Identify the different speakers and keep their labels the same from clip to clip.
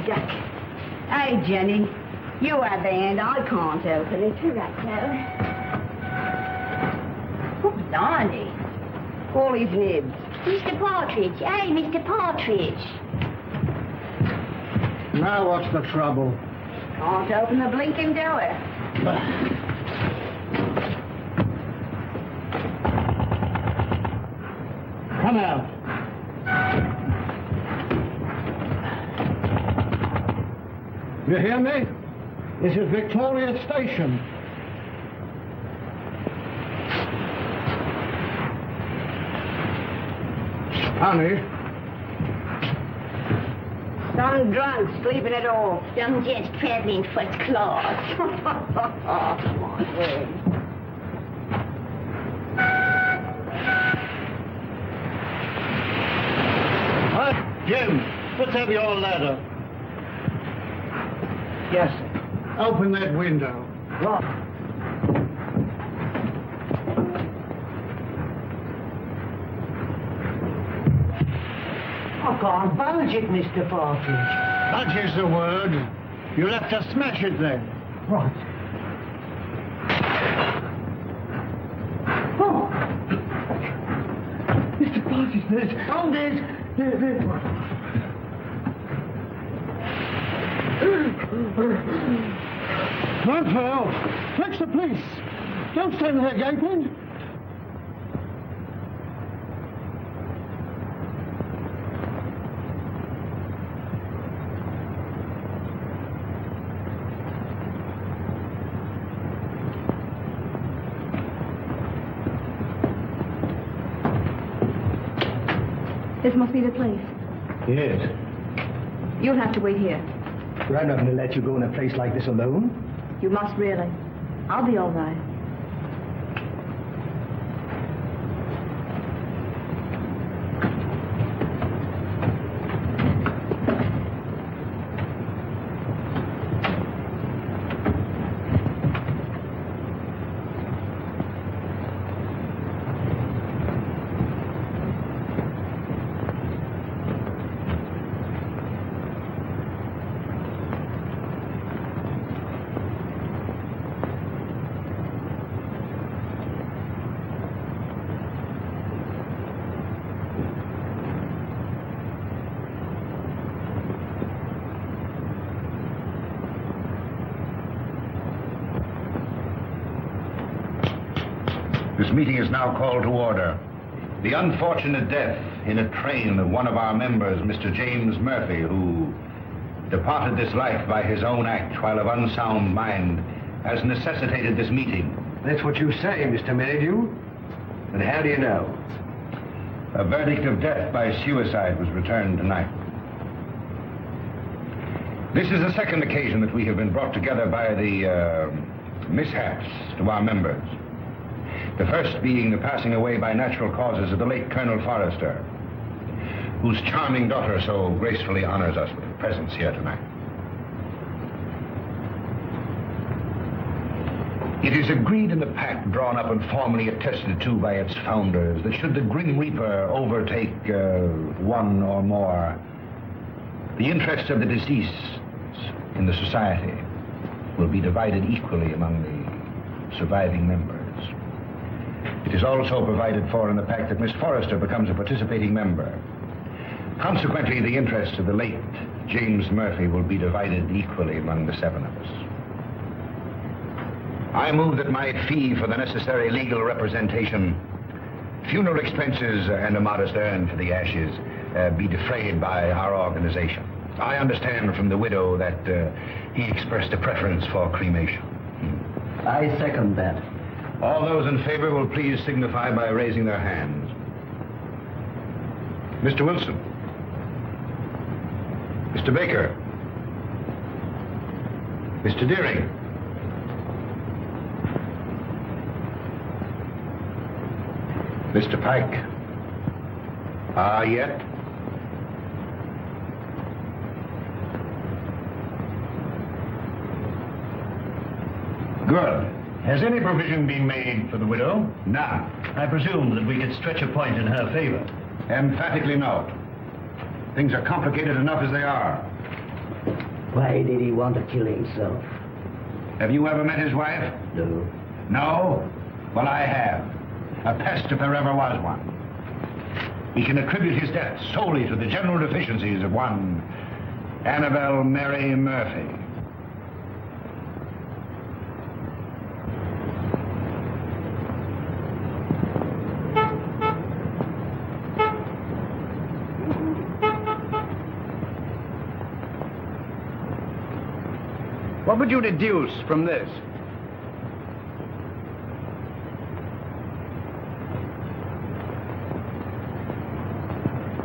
Speaker 1: duck. Hey, Jenny, you have the hand. I can't open it. Right now. Oh, blimey. All his nibs.
Speaker 2: Mr. Partridge. Hey, Mr. Partridge.
Speaker 3: Now what's the trouble?
Speaker 1: Can't open the blinking door.
Speaker 3: Come out. You hear me? This is Victoria Station. Honey.
Speaker 1: Some drunk sleeping it off.
Speaker 2: Some just traveling first class.
Speaker 1: Come on, Ed.
Speaker 3: Jim, let's have your ladder.
Speaker 1: Yes, sir.
Speaker 3: Open that window.
Speaker 1: What?
Speaker 4: I can't budge it, Mr. Partridge.
Speaker 3: Budge is the word. You'll have to smash it then.
Speaker 4: Right. Oh! Mr. Partridge, there's... Oh, there's...
Speaker 3: Run for help. Fetch the police. Don't stand there gaping.
Speaker 1: This must be the place.
Speaker 5: Yes.
Speaker 1: You'll have to wait here.
Speaker 5: But I'm not going to let you go in a place like this alone.
Speaker 1: You must really. I'll be all right.
Speaker 6: This meeting is now called to order. The unfortunate death in a train of one of our members, Mr. James Murphy, who departed this life by his own act while of unsound mind, has necessitated this meeting.
Speaker 5: That's what you say, Mr. Merrydew. But how do you know?
Speaker 6: A verdict of death by suicide was returned tonight. This is the second occasion that we have been brought together by the mishaps to our members. The first being the passing away by natural causes of the late Colonel Forrester, whose charming daughter so gracefully honors us with presence here tonight. It is agreed in the pact drawn up and formally attested to by its founders that should the Grim Reaper overtake one or more, the interests of the deceased in the society will be divided equally among the surviving members. It is also provided for in the pact that Miss Forrester becomes a participating member. Consequently, the interests of the late James Murphy will be divided equally among the seven of us. I move that my fee for the necessary legal representation, funeral expenses, and a modest urn for the ashes be defrayed by our organization. I understand from the widow that he expressed a preference for cremation.
Speaker 5: I second that.
Speaker 6: All those in favor will please signify by raising their hands. Mr. Wilson. Mr. Baker. Mr. Dearing. Mr. Pyke. Yet? Good.
Speaker 7: Has any provision been made for the widow?
Speaker 6: None.
Speaker 7: I presume that we could stretch a point in her favor.
Speaker 6: Emphatically no. Things are complicated enough as they are.
Speaker 4: Why did he want to kill himself?
Speaker 6: Have you ever met his wife?
Speaker 4: No.
Speaker 6: No? Well, I have. A pest if there ever was one. He can attribute his death solely to the general deficiencies of one Annabel Mary Murphy.
Speaker 5: What would you deduce from this?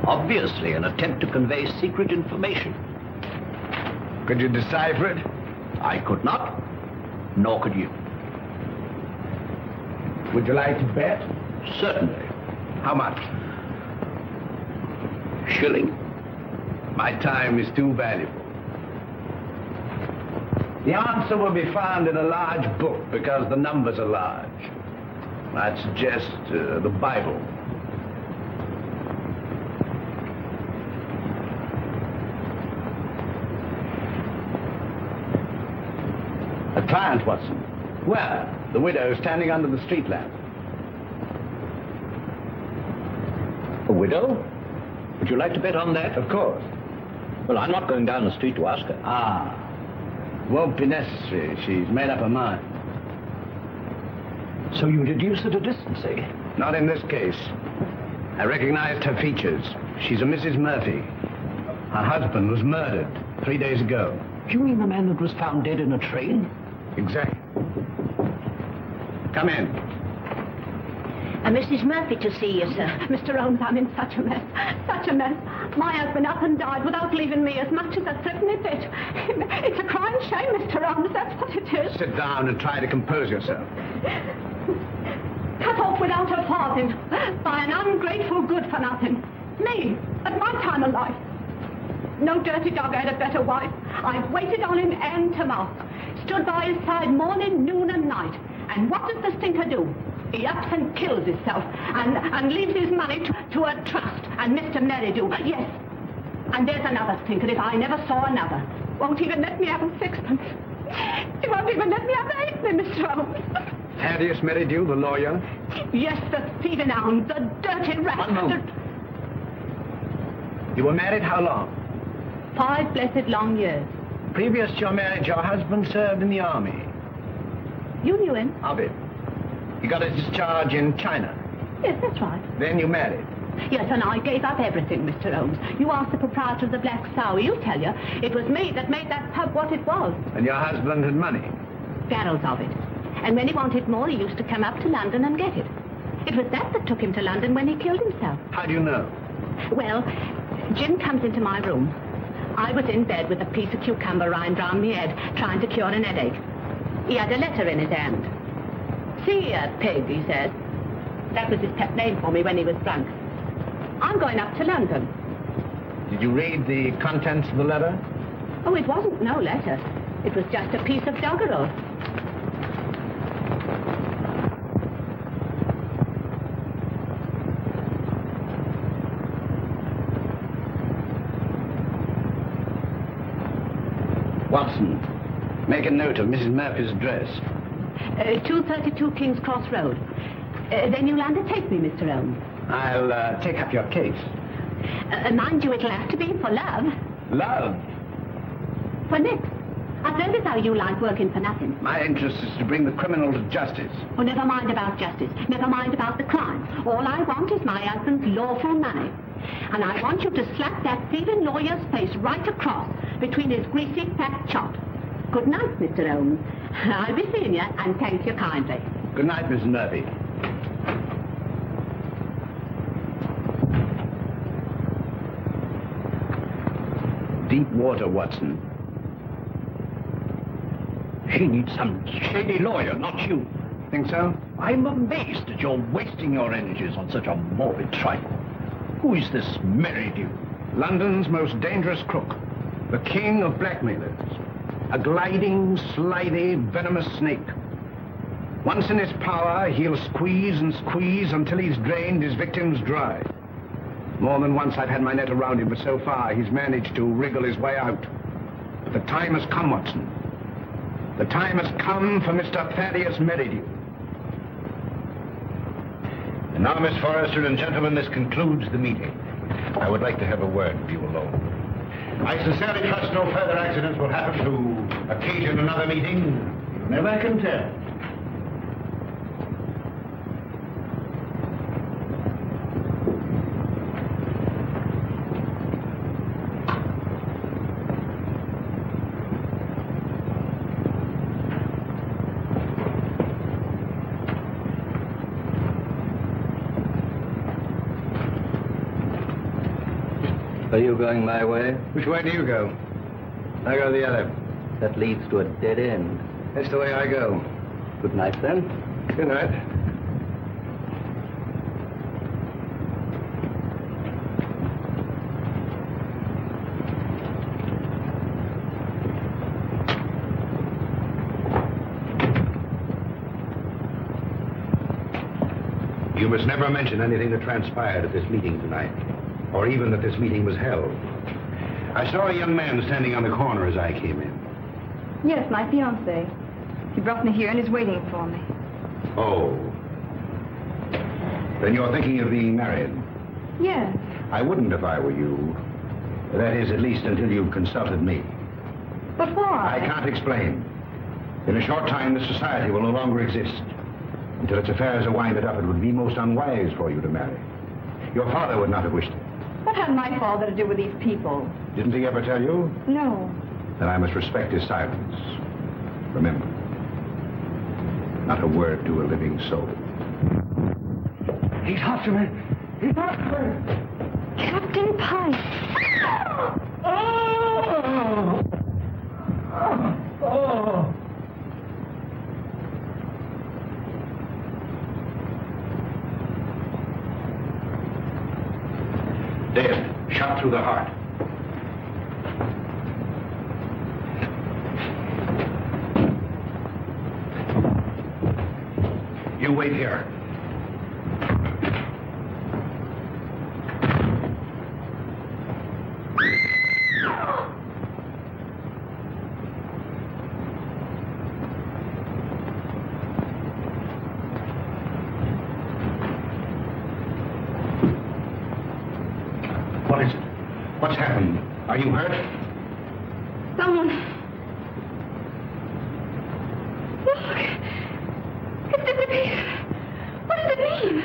Speaker 8: Obviously, an attempt to convey secret information.
Speaker 5: Could you decipher it?
Speaker 8: I could not, nor could you.
Speaker 5: Would you like to bet?
Speaker 8: Certainly.
Speaker 5: How much?
Speaker 8: Shilling.
Speaker 5: My time is too valuable. The answer will be found in a large book because the numbers are large. I'd suggest the Bible. A client, Watson. Where? The widow standing under the street lamp.
Speaker 8: A widow? Would you like to bet on that?
Speaker 5: Of course.
Speaker 8: Well, I'm not going down the street to ask her.
Speaker 5: Ah. Won't be necessary. She's made up her mind.
Speaker 8: So you deduce at a distance, eh?
Speaker 5: Not in this case. I recognized her features. She's a Mrs. Murphy. Her husband was murdered 3 days ago.
Speaker 8: You mean the man that was found dead in a train?
Speaker 5: Exactly. Come in.
Speaker 2: Mrs. Murphy to see you, sir.
Speaker 9: Mr. Holmes, I'm in such a mess. Such a mess. My husband up and died without leaving me as much as a threepenny bit. It's a crying shame, Mr. Holmes. That's what it is.
Speaker 5: Sit down and try to compose yourself.
Speaker 9: Cut off without a farthing by an ungrateful good-for-nothing. Me, at my time of life. No dirty dog had a better wife. I've waited on him hand to mouth. Stood by his side morning, noon, and night. And what does the stinker do? He ups and kills himself and leaves his money to a trust and Mr. Merrydew. Yes. And there's another stinker if I never saw another. Won't even let me have a sixpence. He won't even let me have a halfpenny, Mr. Holmes.
Speaker 5: Thaddeus Merrydew, the lawyer?
Speaker 9: Yes, the thieving hound, the dirty rat.
Speaker 5: One moment. You were married how long?
Speaker 9: 5 blessed long years.
Speaker 5: Previous to your marriage, your husband served in the army.
Speaker 9: You knew him?
Speaker 5: Of it. He got his discharge in China.
Speaker 9: Yes, that's right.
Speaker 5: Then you married.
Speaker 9: Yes, and I gave up everything, Mr. Holmes. You asked the proprietor of the Black Sow. He'll tell you. It was me that made that pub what it was.
Speaker 5: And your husband had money?
Speaker 9: Barrels of it. And when he wanted more, he used to come up to London and get it. It was that took him to London when he killed himself.
Speaker 5: How do you know?
Speaker 9: Well, Jim comes into my room. I was in bed with a piece of cucumber rind round my head, trying to cure an headache. He had a letter in his hand. See here, pig, he said. That was his pet name for me when he was drunk. I'm going up to London.
Speaker 5: Did you read the contents of the letter?
Speaker 9: Oh, it wasn't no letter. It was just a piece of doggerel.
Speaker 5: Watson, make a note of Mrs. Murphy's address.
Speaker 9: 232 King's Cross Road. Then you'll undertake me, Mr. Holmes.
Speaker 5: I'll take up your case.
Speaker 9: Mind you, it'll have to be for love.
Speaker 5: Love?
Speaker 9: For Nick. I've heard as how you like working for nothing.
Speaker 5: My interest is to bring the criminal to justice.
Speaker 9: Oh, never mind about justice. Never mind about the crime. All I want is my husband's lawful money. And I want you to slap that thieving lawyer's face right across between his greasy fat chop. Good night, Mr. Holmes. I'll be seeing you, and thank you kindly.
Speaker 5: Good night, Mrs. Murphy. Deep water, Watson.
Speaker 8: She needs some shady lawyer, not you.
Speaker 5: Think so?
Speaker 8: I'm amazed that you're wasting your energies on such a morbid trifle. Who is this Merrydew?
Speaker 5: London's most dangerous crook. The king of blackmailers. A gliding, slithy, venomous snake. Once in his power, he'll squeeze and squeeze until he's drained his victims dry. More than once I've had my net around him, but so far he's managed to wriggle his way out. But the time has come, Watson. The time has come for Mr. Thaddeus Merrydew.
Speaker 6: And now, Miss Forrester and gentlemen, this concludes the meeting. I would like to have a word with you alone. I sincerely trust no further accidents will happen to occasion another meeting. You never can tell.
Speaker 4: Are you going my way?
Speaker 3: Which way do you go?
Speaker 4: I go the other. That leads to a dead end.
Speaker 3: That's the way I go.
Speaker 4: Good night, then.
Speaker 3: Good night.
Speaker 6: You must never mention anything that transpired at this meeting tonight, or even that this meeting was held. I saw a young man standing on the corner as I came in.
Speaker 10: Yes, my fiancé. He brought me here and is waiting for me.
Speaker 6: Oh. Then you're thinking of being married?
Speaker 10: Yes.
Speaker 6: I wouldn't if I were you. That is, at least until you've consulted me.
Speaker 10: But why?
Speaker 6: I can't explain. In a short time, this society will no longer exist. Until its affairs are winded up, it would be most unwise for you to marry. Your father would not have wished it.
Speaker 10: What had my father to do with these people?
Speaker 6: Didn't he ever tell you?
Speaker 10: No.
Speaker 6: Then I must respect his silence. Remember, not a word to a living soul.
Speaker 3: He's after me. He's after me.
Speaker 10: Captain Pyke.
Speaker 3: Oh! Oh!
Speaker 6: Dead, shot through the heart. You wait here. What is it? What's happened? Are you hurt?
Speaker 10: Someone. Look. It's disappeared. What does it mean?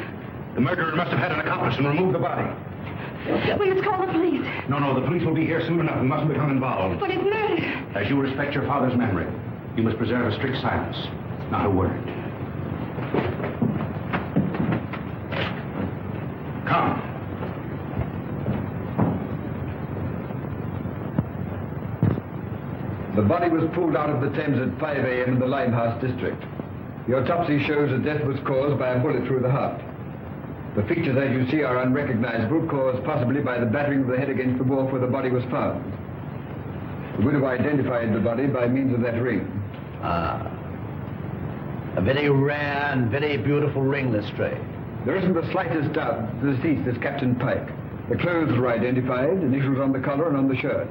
Speaker 6: The murderer must have had an accomplice and removed the body.
Speaker 10: We must call the police.
Speaker 6: No, the police will be here soon enough and mustn't become involved.
Speaker 10: But it's murder.
Speaker 6: As you respect your father's memory, you must preserve a strict silence. Not a word. Come.
Speaker 11: The body was pulled out of the Thames at 5 a.m. in the Limehouse district. The autopsy shows that death was caused by a bullet through the heart. The features, as you see, are unrecognizable, caused possibly by the battering of the head against the wharf where the body was found. The widow identified the body by means of that ring.
Speaker 8: Ah. A very rare and very beautiful ring, Lestrade.
Speaker 11: There isn't the slightest doubt the deceased is Captain Pyke. The clothes were identified, initials on the collar and on the shirt.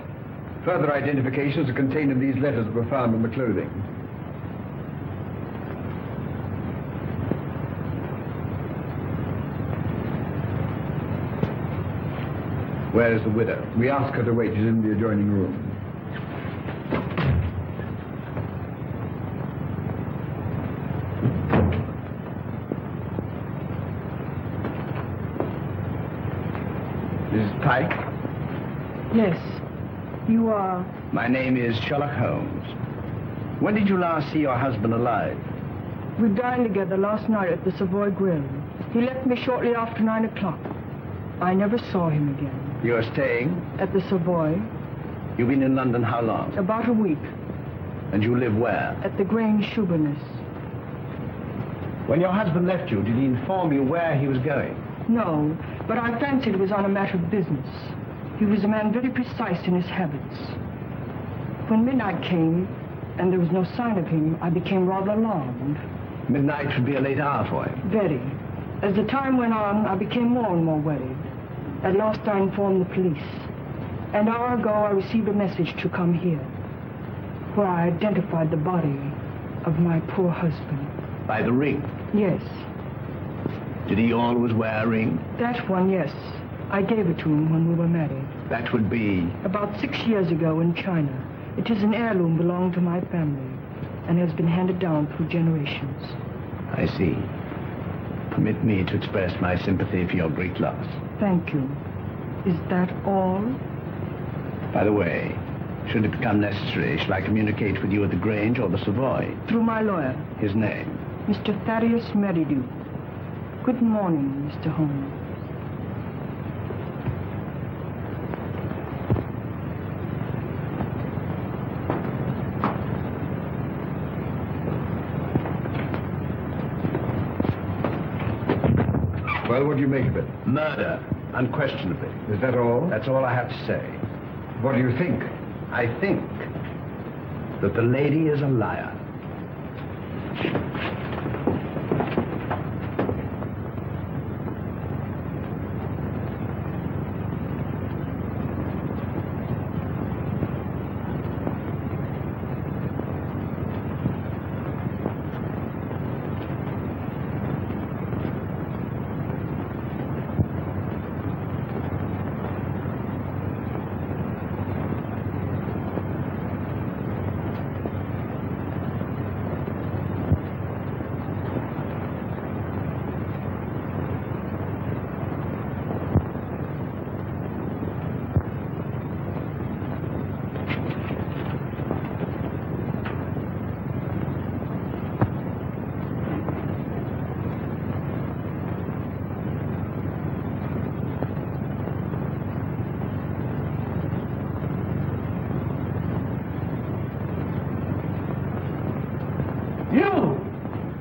Speaker 11: Further identifications are contained in these letters that were found in the clothing.
Speaker 8: Where is the widow?
Speaker 11: We asked her to wait. She's in the adjoining room.
Speaker 8: Mrs. Pyke?
Speaker 12: Yes. You are?
Speaker 8: My name is Sherlock Holmes. When did you last see your husband alive?
Speaker 12: We dined together last night at the Savoy Grill. He left me shortly after 9 o'clock. I never saw him again.
Speaker 8: You're staying?
Speaker 12: At the Savoy.
Speaker 8: You've been in London how long?
Speaker 12: About a week.
Speaker 8: And you live where?
Speaker 12: At the Grange Shoeburyness.
Speaker 8: When your husband left you, did he inform you where he was going?
Speaker 12: No, but I fancied it was on a matter of business. He was a man very precise in his habits. When midnight came, and there was no sign of him, I became rather alarmed.
Speaker 8: Midnight should be a late hour for him.
Speaker 12: Very. As the time went on, I became more and more worried. At last I informed the police. An hour ago, I received a message to come here. where I identified the body of my poor husband.
Speaker 8: By the ring?
Speaker 12: Yes.
Speaker 8: Did he always wear a ring?
Speaker 12: That one, yes. I gave it to him when we were married.
Speaker 8: That would be?
Speaker 12: About 6 years ago in China. It is an heirloom belonging to my family and has been handed down through generations.
Speaker 8: I see. Permit me to express my sympathy for your great loss.
Speaker 12: Thank you. Is that all?
Speaker 8: By the way, should it become necessary, shall I communicate with you at the Grange or the Savoy?
Speaker 12: Through my lawyer.
Speaker 8: His name?
Speaker 12: Mr. Thaddeus Merrydew. Good morning, Mr. Holmes.
Speaker 11: Well, what do you make of it?
Speaker 8: Murder, unquestionably.
Speaker 11: Is that all?
Speaker 8: That's all I have to say.
Speaker 11: What do you think?
Speaker 8: I think that the lady is a liar.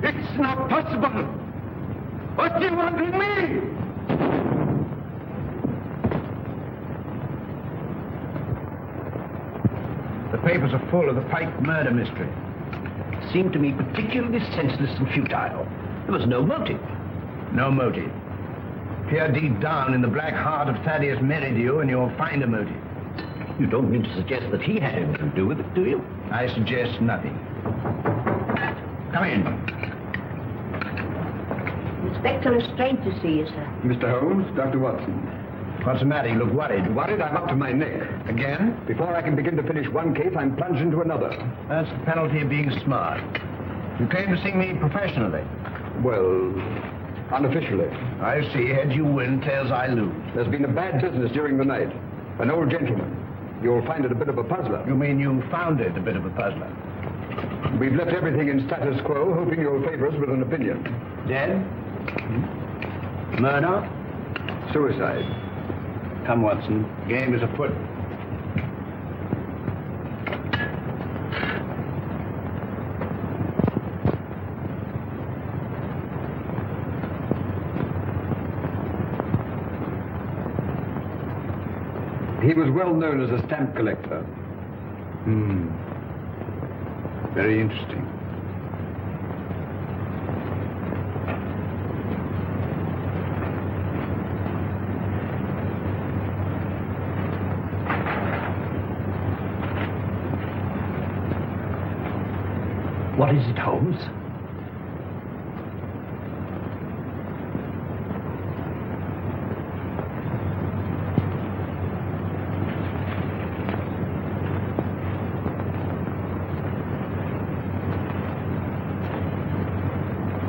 Speaker 3: It's not possible! What do you want with me?
Speaker 8: The papers are full of the Pyke murder mystery. Seemed to me particularly senseless and futile. There was no motive. No motive. Peer deep down in the black heart of Thaddeus Merrydew and you'll find a motive. You don't mean to suggest that he had anything to do with it, do you? I suggest nothing. Come in.
Speaker 2: Inspector Lestrade to see you, sir.
Speaker 11: Mr. Holmes, Dr. Watson.
Speaker 8: What's the matter? You look worried.
Speaker 11: Worried? I'm up to my neck.
Speaker 8: Again?
Speaker 11: Before I can begin to finish one case, I'm plunged into another.
Speaker 8: That's the penalty of being smart. You came to see me professionally.
Speaker 11: Well, unofficially.
Speaker 8: I see. Heads you win, tails I lose.
Speaker 11: There's been a bad business during the night. An old gentleman. You'll find it a bit of a puzzler.
Speaker 8: You mean you found it a bit of a puzzler?
Speaker 11: We've left everything in status quo, hoping you'll favor us with an opinion.
Speaker 8: Dead? Murder?
Speaker 11: Suicide.
Speaker 8: Come, Watson. Game is afoot.
Speaker 11: He was well known as a stamp collector.
Speaker 8: Very interesting. What is it, Holmes?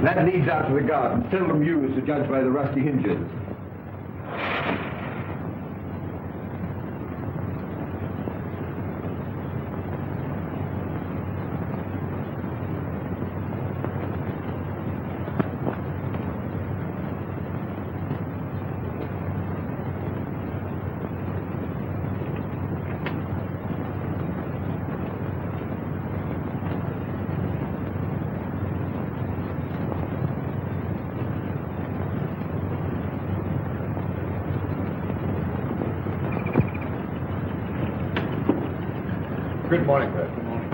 Speaker 11: That leads out to the garden, seldom used to judge by the rusty hinges.
Speaker 3: Good morning, Fred. Good morning.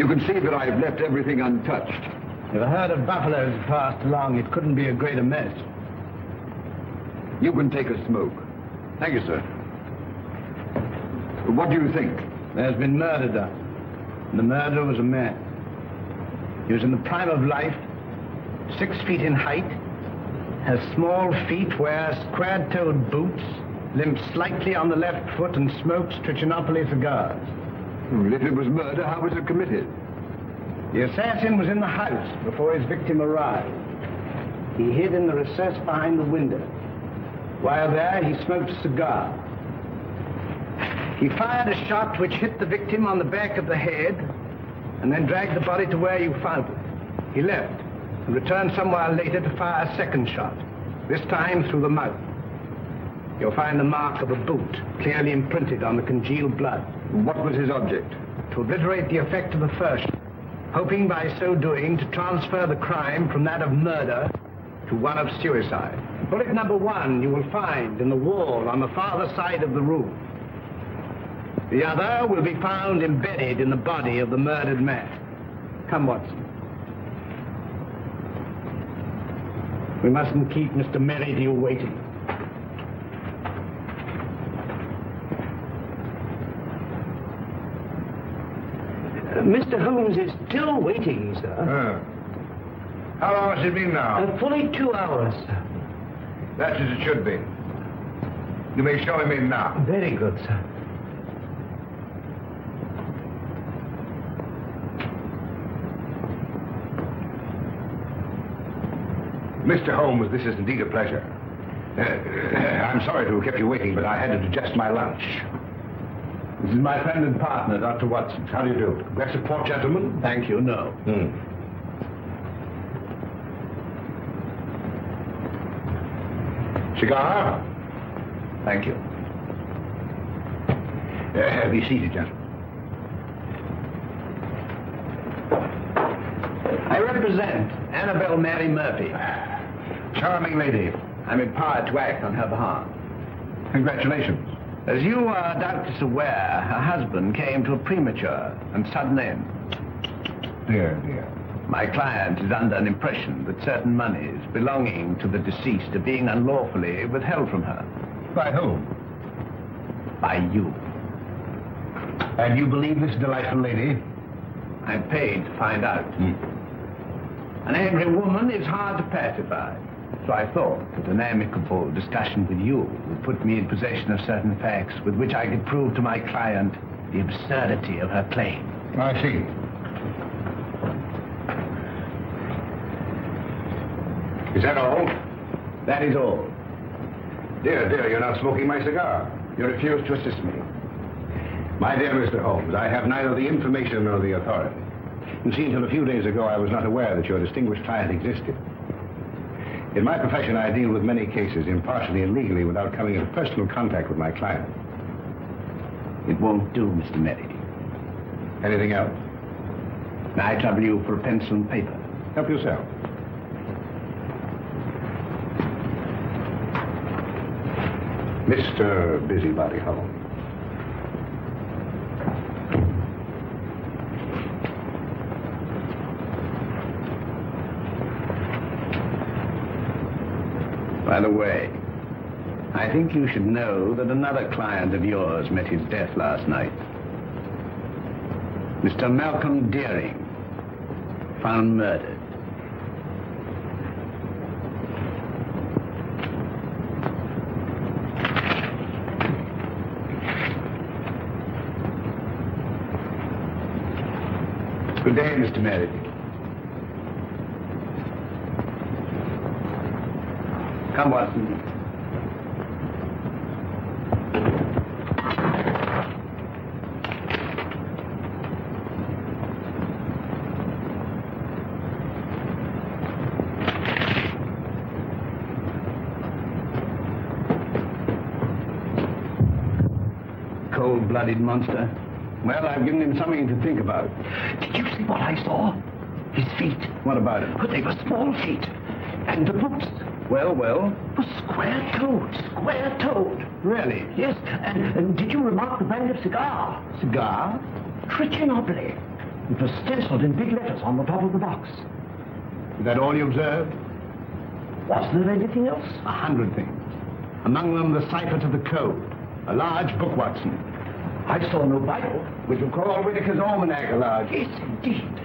Speaker 11: You can see that I've left everything untouched.
Speaker 8: If a herd of buffaloes passed along, it couldn't be a greater mess.
Speaker 11: You can take a smoke.
Speaker 8: Thank you, sir.
Speaker 11: What do you think?
Speaker 8: There's been murder done. And the murderer was a man. He was in the prime of life, 6 feet in height, has small feet, wears square-toed boots, limps slightly on the left foot, and smokes Trichinopoly cigars.
Speaker 11: If it was murder, how was it committed?
Speaker 8: The assassin was in the house before his victim arrived. He hid in the recess behind the window. While there, he smoked a cigar. He fired a shot which hit the victim on the back of the head and then dragged the body to where you found it. He left and returned some while later to fire a second shot, this time through the mouth. You'll find the mark of a boot clearly imprinted on the congealed blood.
Speaker 11: What was his object?
Speaker 8: To obliterate the effect of the first, hoping by so doing to transfer the crime from that of murder to one of suicide. Bullet number 1 you will find in the wall on the farther side of the room. The other will be found embedded in the body of the murdered man. Come, Watson. We mustn't keep Mr. Merrydew waiting. Mr. Holmes is still waiting, sir.
Speaker 6: How long has it been now?
Speaker 8: Fully 2 hours, sir.
Speaker 6: That's as it should be. You may show him in now.
Speaker 8: Very good, sir.
Speaker 6: Mr. Holmes, this is indeed a pleasure. I'm sorry to have kept you waiting, but I had to digest my lunch.
Speaker 8: This is my friend and partner, Dr. Watson.
Speaker 6: How do you do? Glass of port, gentlemen?
Speaker 8: Thank you, no.
Speaker 6: Cigar?
Speaker 8: Thank you.
Speaker 6: Be seated, gentlemen.
Speaker 8: I represent Annabelle Mary Murphy.
Speaker 6: Charming lady.
Speaker 8: I'm empowered to act on her behalf.
Speaker 6: Congratulations.
Speaker 8: As you are doubtless aware, her husband came to a premature and sudden end.
Speaker 6: Dear, dear.
Speaker 8: My client is under an impression that certain monies belonging to the deceased are being unlawfully withheld from her.
Speaker 6: By whom?
Speaker 8: By you.
Speaker 6: And you believe this delightful lady?
Speaker 8: I'm paid to find out. An angry woman is hard to pacify. So I thought that an amicable discussion with you would put me in possession of certain facts with which I could prove to my client the absurdity of her claim.
Speaker 6: I see. Is that all?
Speaker 8: That is all.
Speaker 6: Dear, dear, you're not smoking my cigar.
Speaker 8: You refuse to assist me.
Speaker 6: My dear Mr. Holmes, I have neither the information nor the authority. You see, until a few days ago, I was not aware that your distinguished client existed. In my profession, I deal with many cases, impartially and legally, without coming into personal contact with my client.
Speaker 8: It won't do, Mr. Merrydew.
Speaker 6: Anything else?
Speaker 8: May I trouble you for a pencil and paper?
Speaker 6: Help yourself. Mr. Busybody Holmes.
Speaker 8: By the way, I think you should know that another client of yours met his death last night. Mr. Malcom Dearing, found murdered. Good day, Mr. Merrydew. Come, Watson. Cold-blooded monster. Well, I've given him something to think about.
Speaker 13: Did you see what I saw? His feet.
Speaker 8: What about it?
Speaker 13: But they were small feet. And the boots.
Speaker 8: Well?
Speaker 13: Was square-toed.
Speaker 8: Really?
Speaker 13: Yes, and did you remark the brand of cigar?
Speaker 8: Cigar?
Speaker 13: Trichinopoly. It was stenciled in big letters on the top of the box.
Speaker 5: Is that all you observed?
Speaker 13: Was there anything else?
Speaker 5: 100 things. Among them, the cipher to the code. A large book, Watson.
Speaker 13: I saw no Bible.
Speaker 5: Which will call Whitaker's Almanac a large.
Speaker 13: Yes, indeed.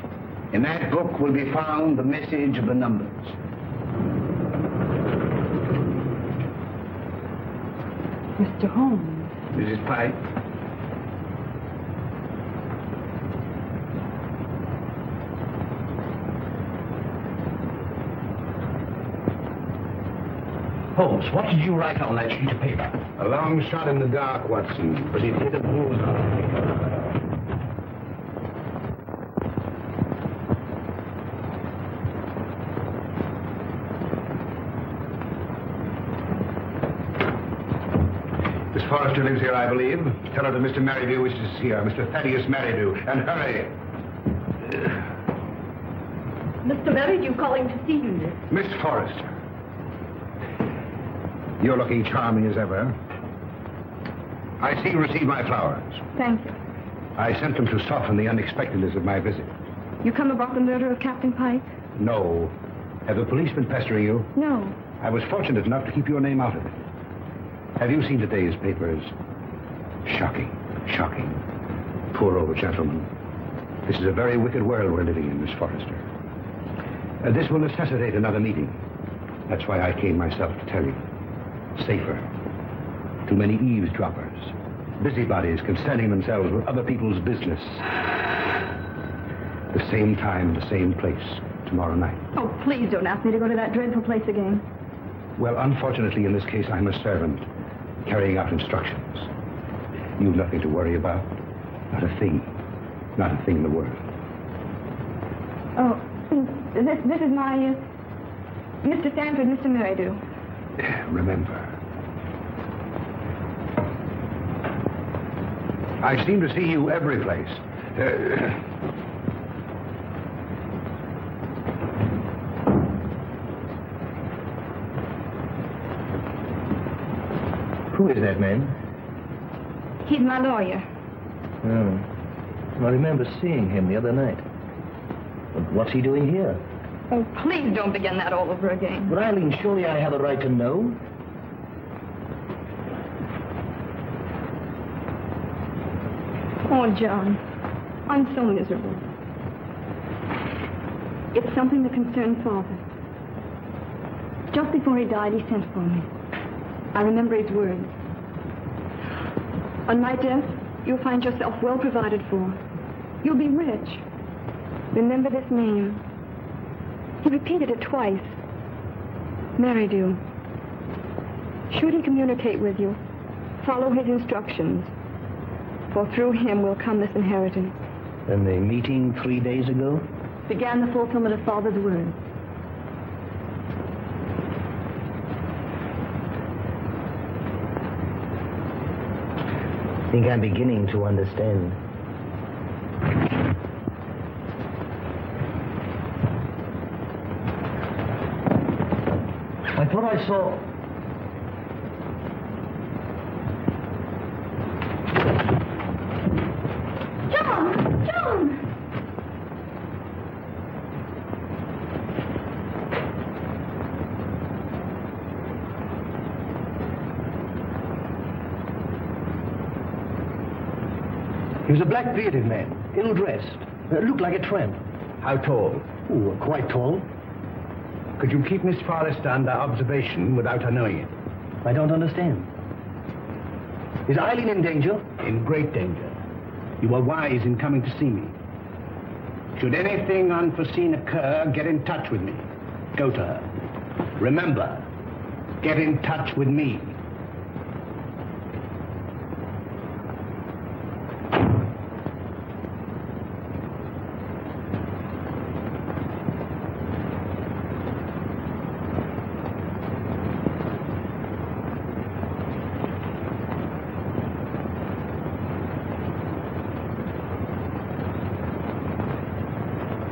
Speaker 5: In that book will be found the message of the numbers.
Speaker 12: Mr. Holmes.
Speaker 5: Mrs. Pyke.
Speaker 13: Holmes, what did you write on that sheet of paper?
Speaker 5: A long shot in the dark, Watson, but it hit a bullseye. Miss Forrester lives here, I believe. Tell her that Mr. Merrydew wishes to see her, Mr. Thaddeus Merrydew, and hurry.
Speaker 9: Mr. Merrydew calling to see you.
Speaker 5: Miss Forrester. You're looking charming as ever. I see you received my flowers.
Speaker 10: Thank you.
Speaker 5: I sent them to soften the unexpectedness of my visit.
Speaker 10: You come about the murder of Captain Pyke?
Speaker 5: No. Have the police been pestering you?
Speaker 10: No.
Speaker 5: I was fortunate enough to keep your name out of it. Have you seen today's papers? Shocking. Shocking. Poor old gentleman. This is a very wicked world we're living in, Miss Forrester. This will necessitate another meeting. That's why I came myself to tell you. Safer. Too many eavesdroppers. Busybodies concerning themselves with other people's business. The same time, the same place, tomorrow night.
Speaker 10: Oh, please don't ask me to go to that dreadful place again.
Speaker 5: Well, unfortunately, in this case, I'm a servant, carrying out instructions. You've nothing to worry about. Not a thing. Not a thing in the world.
Speaker 10: Oh, this is my, Mr. Sanford, Mr. Merrydew.
Speaker 5: Remember. I seem to see you every place.
Speaker 13: Who is that man?
Speaker 10: He's my lawyer.
Speaker 13: Oh. I remember seeing him the other night. But what's he doing here?
Speaker 10: Oh, please don't begin that all over again.
Speaker 13: But Eileen, surely I have a right to know.
Speaker 10: Oh, John, I'm so miserable. It's something that concerns Father. Just before he died, he sent for me. I remember his words. On my death, you'll find yourself well provided for. You'll be rich. Remember this name. He repeated it twice. Merrydew. Should he communicate with you, follow his instructions, for through him will come this inheritance.
Speaker 13: And the meeting 3 days ago?
Speaker 10: Began the fulfillment of Father's words.
Speaker 13: I think I'm beginning to understand. I thought I saw...
Speaker 10: John! John!
Speaker 13: He was a black-bearded man, ill-dressed, looked like a tramp.
Speaker 5: How tall?
Speaker 13: Oh, quite tall.
Speaker 5: Could you keep Miss Forrester under observation without her knowing it?
Speaker 13: I don't understand. Is Eileen in danger?
Speaker 5: In great danger. You were wise in coming to see me. Should anything unforeseen occur, get in touch with me. Go to her. Remember, get in touch with me.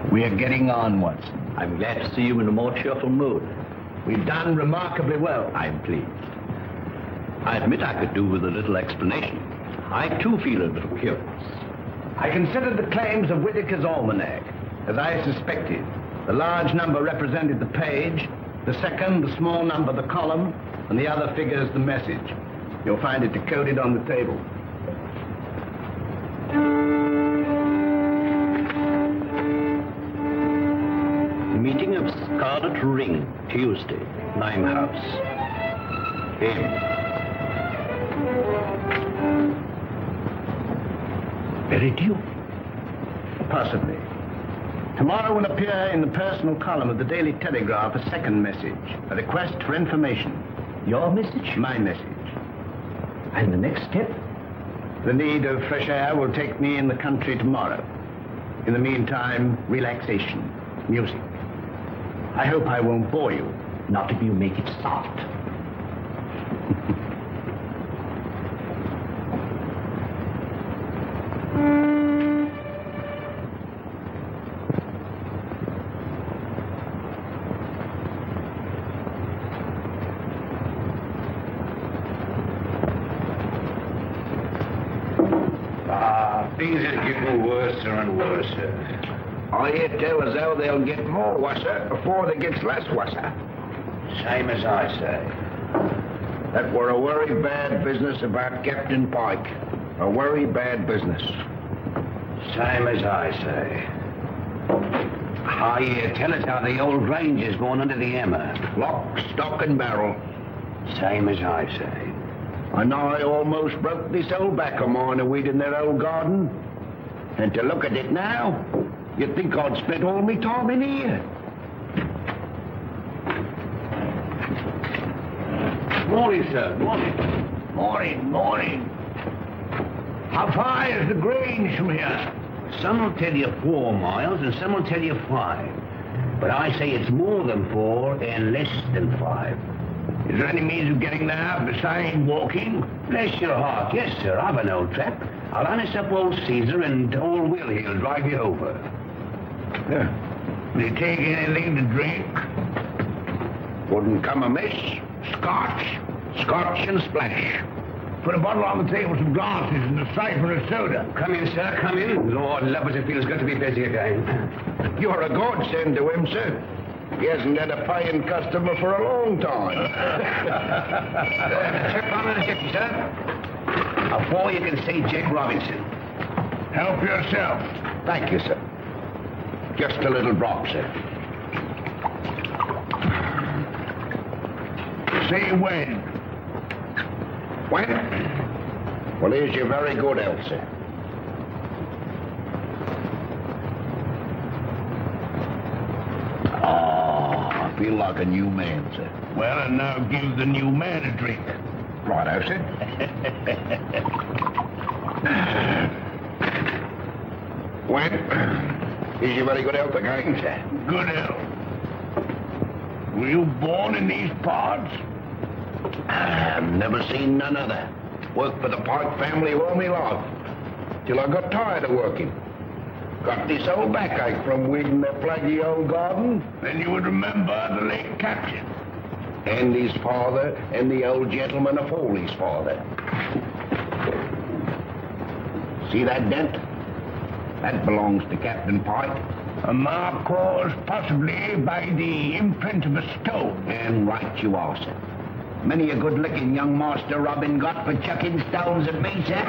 Speaker 5: We are getting on, Watson.
Speaker 4: I'm glad to see you in a more cheerful mood.
Speaker 5: We've done remarkably well.
Speaker 4: I'm pleased. I admit I could do with a little explanation. I, too, feel a little curious.
Speaker 5: I considered the claims of Whitaker's almanac. As I suspected, the large number represented the page, the second, the small number, the column, and the other figures the message. You'll find it decoded on the table.
Speaker 8: Meeting of Scarlet Ring, Tuesday, Limehouse. M. Merrydew?
Speaker 5: Possibly. Tomorrow will appear in the personal column of the Daily Telegraph a second message, a request for information.
Speaker 8: Your message?
Speaker 5: My message.
Speaker 8: And the next step?
Speaker 5: The need of fresh air will take me in the country tomorrow. In the meantime, relaxation, music. I hope I won't bore you.
Speaker 8: Not if you make it soft.
Speaker 6: Things are getting worse and worse. I hear tell as though they'll get more worser before they gets less worser. Same as I say. That were a very bad business about Captain Pyke. A very bad business. Same as I say. I hear tell us how the old ranger's going under the hammer. Lock, stock, and barrel. Same as I say. And I almost broke this old back of mine a weed in their old garden. And to look at it now, you'd think I'd spent all my time in here. Morning, sir. Morning. Morning. How far is the Grange from here? Some will tell you 4 miles, and some will tell you 5. But I say it's more than 4 and less than 5. Is there any means of getting there besides walking? Bless your heart, yes, sir. I've an old trap. I'll harness up old Caesar and old Will he'll drive you over. Will you take anything to drink? Wouldn't come amiss. Scotch and splash. Put a bottle on the table, some glasses, and a siphon of soda. Come in, sir, come in. Lord love us, it feels good to be busy again. You're a godsend to him, sir. He hasn't had a paying customer for a long time. Check on the ship, sir. Before you can see Jack Robinson. Help yourself. Thank you, sir. Just a little drop, sir. Say when. When? Well, here's your very good health, sir. I feel like a new man, sir. Well, and now give the new man a drink. Righto, sir. When? Is your very good health again, sir? Good health. Were you born in these parts? I've never seen none other. Worked for the Pyke family all my life. Till I got tired of working. Got this old backache from weeding their plaguey old garden. Then you would remember the late captain. And his father, and the old gentleman of Foley's father. See that dent? That belongs to Captain Pyke. A mark caused possibly by the imprint of a stone. And right you are, sir. Many a good-looking young Master Robin got for chucking stones at me, sir.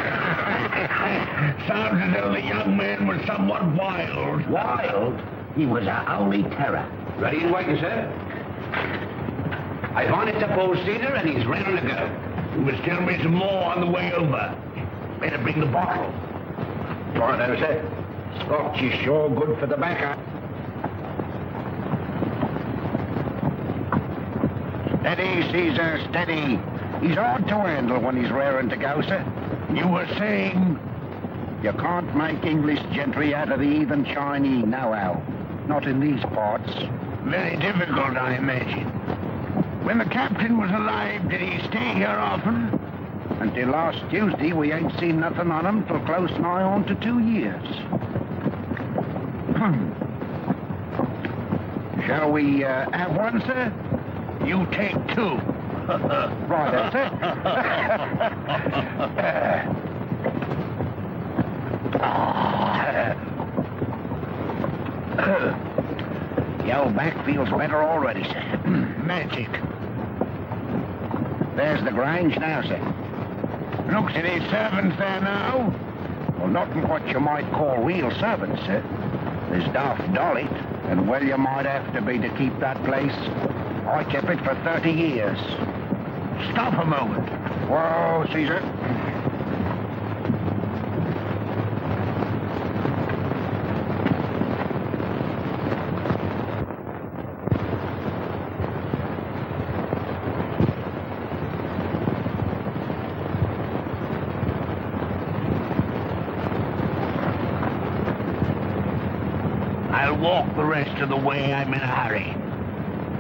Speaker 6: Sounds as though the young man was somewhat wild. Wild? He was a holy terror. Ready and waiting, sir. I've harnessed up old Caesar, and he's ready to go. You must tell me some more on the way over. Better bring the bottle. Righto, sir. Scotch is sure good for the backer. Steady, Caesar, steady. He's hard to handle when he's raring to go, sir. You were saying? You can't make English gentry out of the heathen Chinese, no how. Not in these parts. Very difficult, I imagine. When the captain was alive, did he stay here often? Until last Tuesday, we ain't seen nothing on him till close nigh on to 2 years. Shall we have one, sir? You take 2. Right, that's it.
Speaker 5: feels better already, sir.
Speaker 8: Magic.
Speaker 5: There's the Grange now, sir. Looks at his servants there now. Well, not what you might call real servants, sir. There's Daft Dolly, and well you might have to be to keep that place. I kept it for 30 years.
Speaker 8: Stop a moment.
Speaker 5: Whoa, Caesar.
Speaker 8: I'll walk the rest of the way. I'm in a hurry.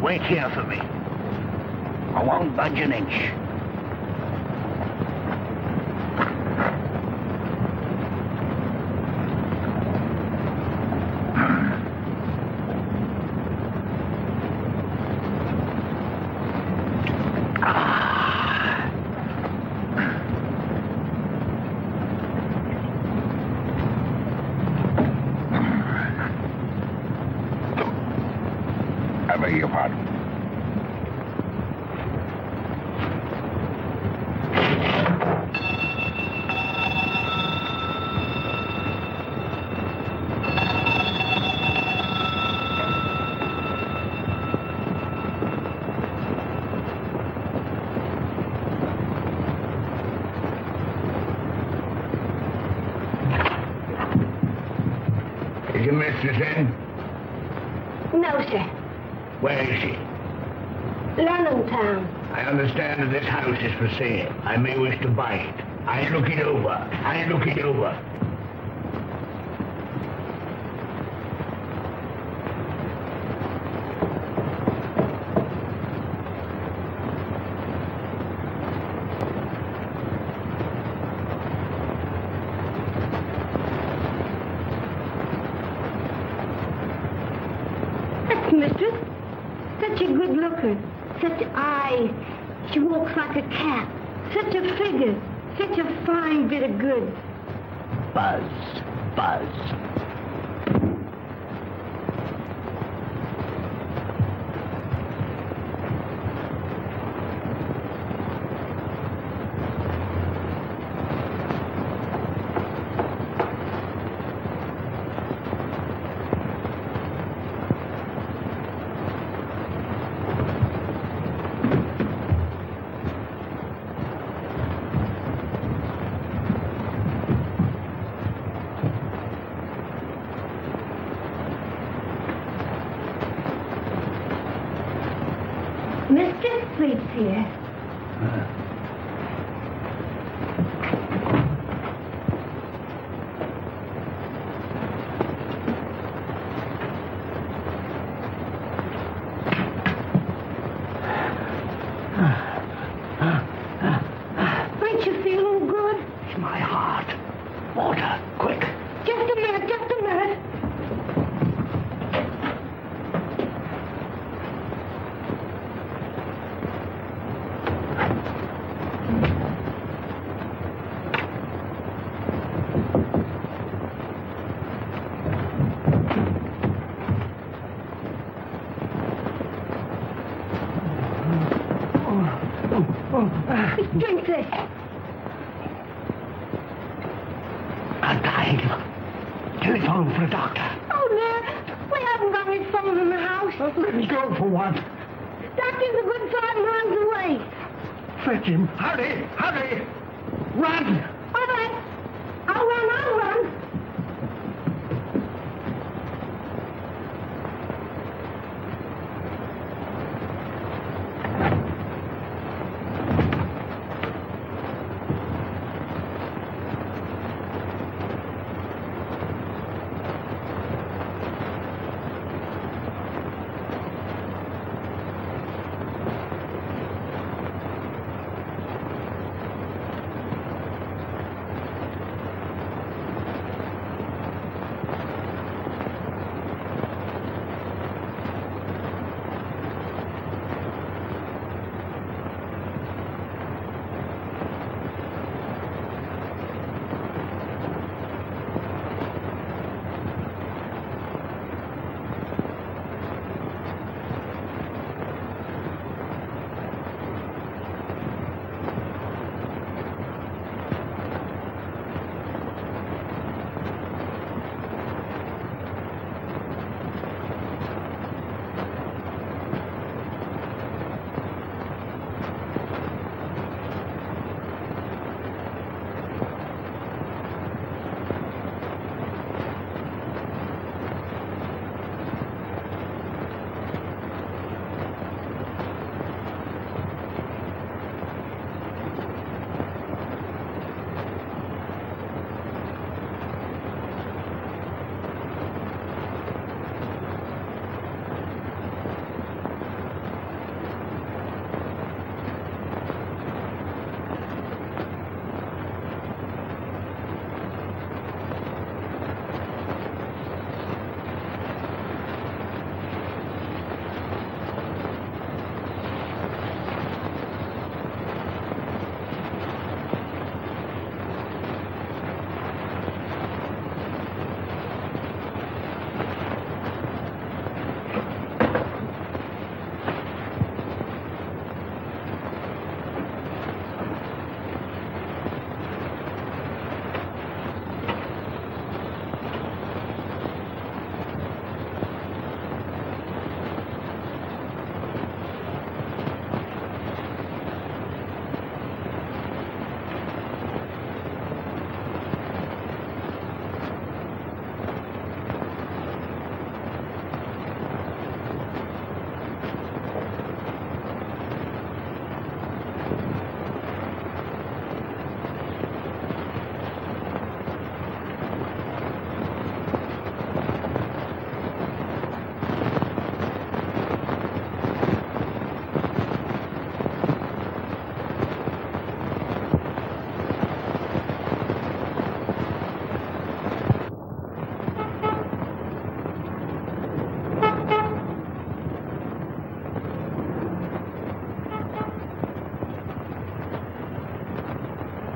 Speaker 8: Wait here for me.
Speaker 5: I won't budge an inch.
Speaker 8: I beg your pardon. Is your mistress in?
Speaker 2: No, sir.
Speaker 8: Where is she?
Speaker 2: London town.
Speaker 8: I understand that this house is for sale. I may wish to buy it. I look it over.
Speaker 2: That's mistress. Such a good looker. Such eyes. She walks like a cat. Such a figure. Such a fine bit of goods.
Speaker 8: Buzz.
Speaker 2: Mistress sleeps here. Ain't you feeling good?
Speaker 8: It's my heart. Water, quick.
Speaker 2: Just a minute. Drink this.
Speaker 8: I'm dying. Telephone for a doctor.
Speaker 2: Oh, dear. We haven't got any phone in the house.
Speaker 8: Let me go for one.
Speaker 2: Doctor's a good 5 miles away.
Speaker 8: Fetch him. Hurry. Run.
Speaker 2: All right. I'll run.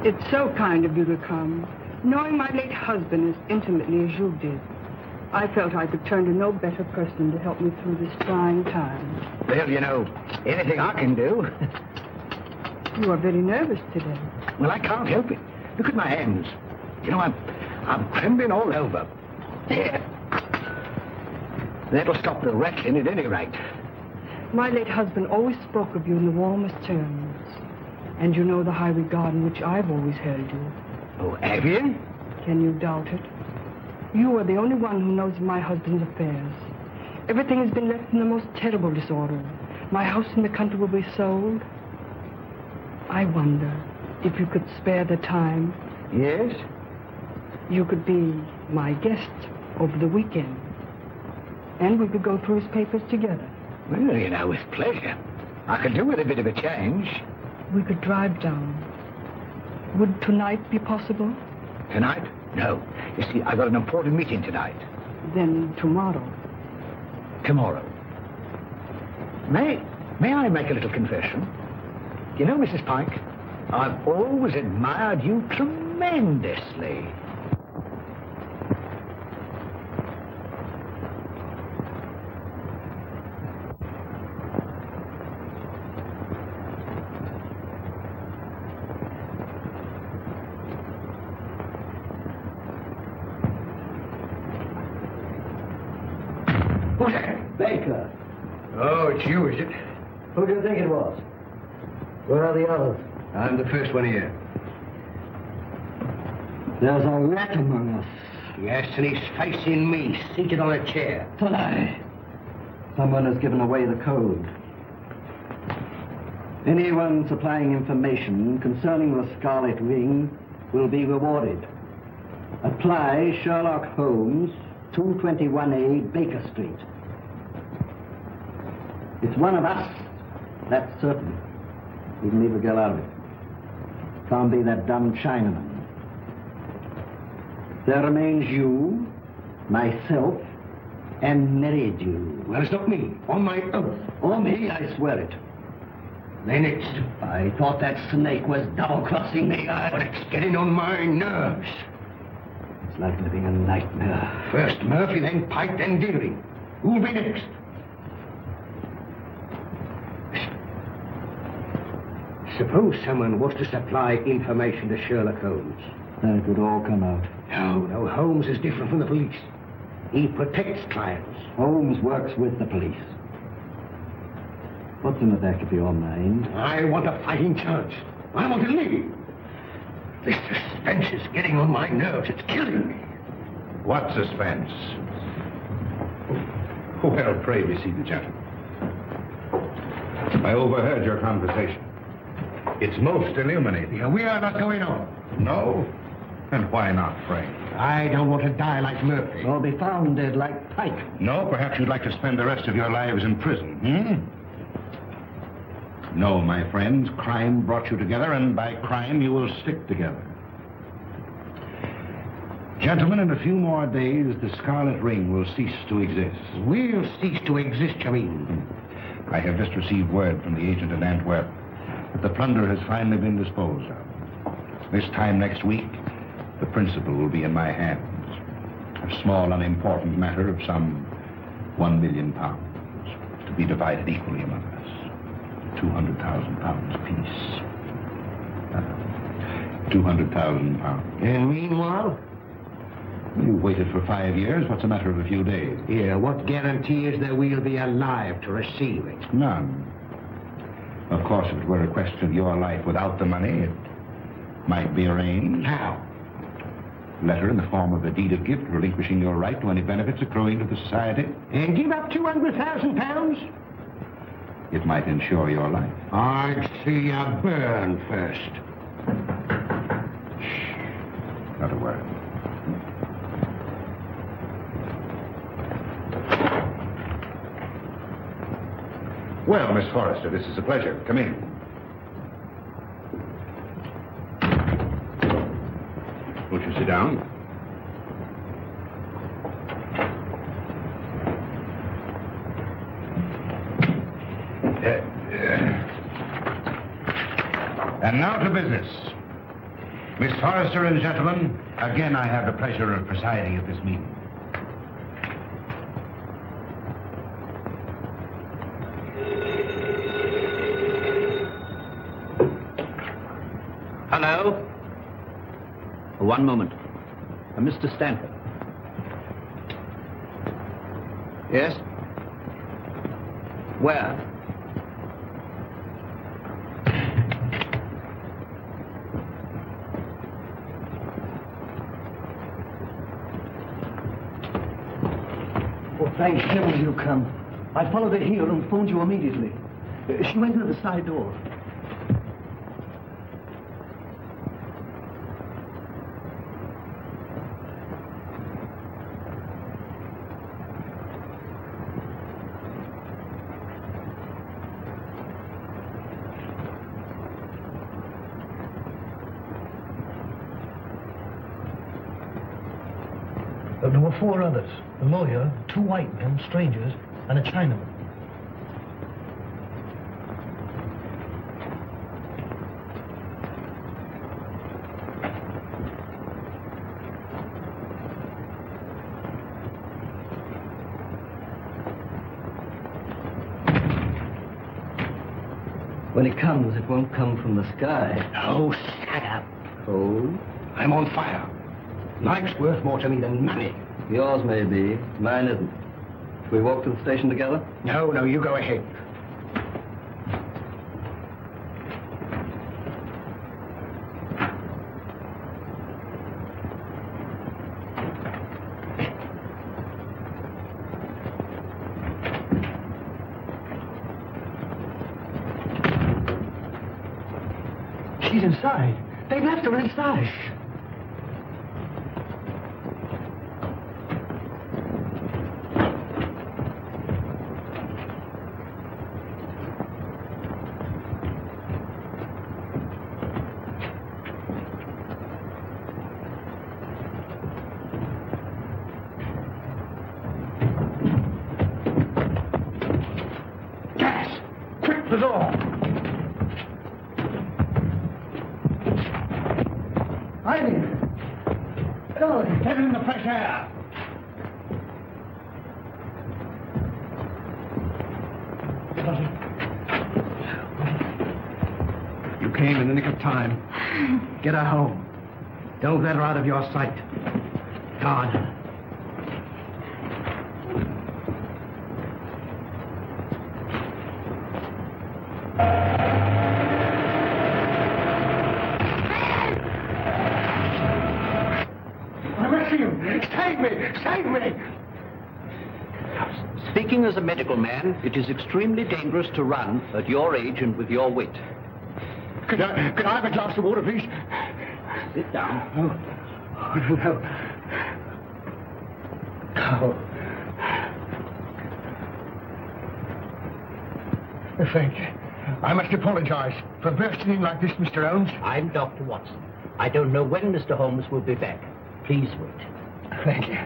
Speaker 12: It's so kind of you to come. Knowing my late husband as intimately as you did, I felt I could turn to no better person to help me through this trying time.
Speaker 5: Well, you know, anything I can do.
Speaker 12: You are very nervous today.
Speaker 5: Well, I can't help it. Look at my hands. You know, I'm trembling all over. There. That'll stop the rattling at any rate.
Speaker 12: My late husband always spoke of you in the warmest terms. And you know the high regard in which I've always held you.
Speaker 5: Oh, have you?
Speaker 12: Can you doubt it? You are the only one who knows of my husband's affairs. Everything has been left in the most terrible disorder. My house in the country will be sold. I wonder if you could spare the time.
Speaker 5: Yes?
Speaker 12: You could be my guest over the weekend. And we could go through his papers together.
Speaker 5: Well, you know, with pleasure. I could do with a bit of a change.
Speaker 12: We could drive down. Would tonight be possible?
Speaker 5: Tonight? No. You see, I've got an important meeting tonight.
Speaker 12: Then tomorrow.
Speaker 5: Tomorrow. May I make a little confession? You know, Mrs. Pyke, I've always admired you tremendously.
Speaker 3: Who's that? Baker.
Speaker 5: Oh, it's you, is it?
Speaker 3: Who do you think it was? Where are the others?
Speaker 5: I'm the first one here.
Speaker 3: There's a rat among us.
Speaker 5: Yes, and he's facing me, seated on a chair.
Speaker 3: Tonight. Someone has given away the code. Anyone supplying information concerning the Scarlet Ring will be rewarded. Apply Sherlock Holmes, 221A Baker Street. It's one of us, that's certain. We can leave the girl out of it. Can't be that dumb Chinaman. There remains you, myself, and Merrydew.
Speaker 5: Well, it's not me, on my oath.
Speaker 3: Or me, I swear it.
Speaker 5: Then it's...
Speaker 3: I thought that snake was double-crossing me.
Speaker 5: But it's getting on my nerves.
Speaker 3: It's like living a nightmare.
Speaker 5: First Murphy, then Pyke, then Dearing. Who'll be next? Suppose someone was to supply information to Sherlock Holmes.
Speaker 3: Then it would all come out.
Speaker 5: No, Holmes is different from the police. He protects clients.
Speaker 3: Holmes works with the police. What's in the back of your mind?
Speaker 5: I want a fighting chance. I want to live. This suspense is getting on my nerves. It's killing me.
Speaker 6: What suspense? Well, pray be seated, gentlemen. I overheard your conversation. It's most illuminating.
Speaker 5: Yeah, we are not going on.
Speaker 6: No? And why not, pray?
Speaker 5: I don't want to die like Murphy.
Speaker 3: Or be found dead like Pyke.
Speaker 6: No, perhaps you'd like to spend the rest of your lives in prison, No, my friends, crime brought you together, and by crime you will stick together. Gentlemen, in a few more days, the Scarlet Ring will cease to exist.
Speaker 5: Will cease to exist, you mean?
Speaker 6: I have just received word from the agent in Antwerp that the plunder has finally been disposed of. This time next week, the principal will be in my hands. A small, unimportant matter of some £1 million, to be divided equally among us. £200,000 apiece. £200,000.
Speaker 5: And meanwhile?
Speaker 6: You waited for 5 years. What's a matter of a few days?
Speaker 5: Yeah, what guarantee is that we'll be alive to receive it?
Speaker 6: None. Of course, if it were a question of your life without the money, it might be arranged.
Speaker 5: How?
Speaker 6: Letter in the form of a deed of gift relinquishing your right to any benefits accruing to the society.
Speaker 5: And give up £200,000?
Speaker 6: It might ensure your life.
Speaker 5: I'd see you burn first.
Speaker 6: Shh. Not a word. Well, Miss Forrester, this is a pleasure. Come in. Won't you sit down? And now to business. Miss Forrester and gentlemen, again I have the pleasure of presiding at this meeting.
Speaker 4: Hello? One moment. Mr. Stanford. Yes? Where?
Speaker 13: Oh, thank heaven you come. I followed her here and phoned you immediately. She went through the side door.
Speaker 14: There were 4 others. A lawyer, 2 white men, strangers, and a Chinaman.
Speaker 3: When it comes, it won't come from the sky.
Speaker 8: Oh, shut up.
Speaker 3: Cold?
Speaker 8: I'm on fire. Life's worth more to me than money.
Speaker 3: Yours may be. Mine isn't. Shall we walk to the station together?
Speaker 8: No, you go ahead.
Speaker 14: She's inside. They've left her inside.
Speaker 8: Gas! Quick, the door!
Speaker 14: Eileen!
Speaker 8: Go, get in the fresh air! You came in the nick of time. Get her home. Don't let her out of your sight. Guard her. Save me! Save me!
Speaker 4: Speaking as a medical man, it is extremely dangerous to run at your age and with your wit.
Speaker 8: Could I have a glass of water, please?
Speaker 4: Sit down.
Speaker 8: Oh. Thank you. I must apologize for bursting in like this, Mr. Holmes.
Speaker 4: I'm Dr. Watson. I don't know when Mr. Holmes will be back. Please wait.
Speaker 8: Thank you.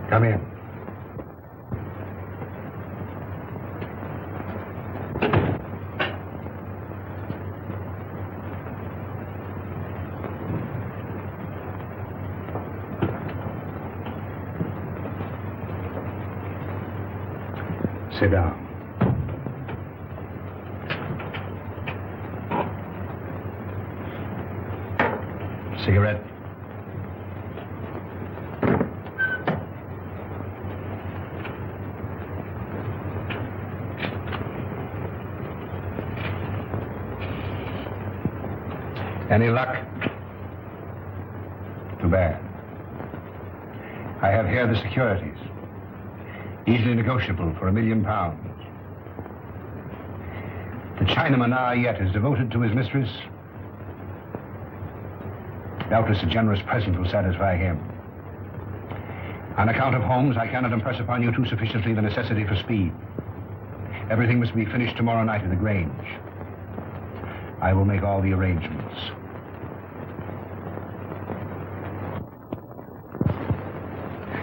Speaker 8: Come in. Sit down. Cigarette? Any luck? Too bad. I have here the securities. Easily negotiable for £1 million. The Chinaman hour yet is devoted to his mistress. Doubtless a generous present will satisfy him. On account of Holmes, I cannot impress upon you too sufficiently the necessity for speed.
Speaker 6: Everything must be finished tomorrow night in the Grange. I will make all the arrangements.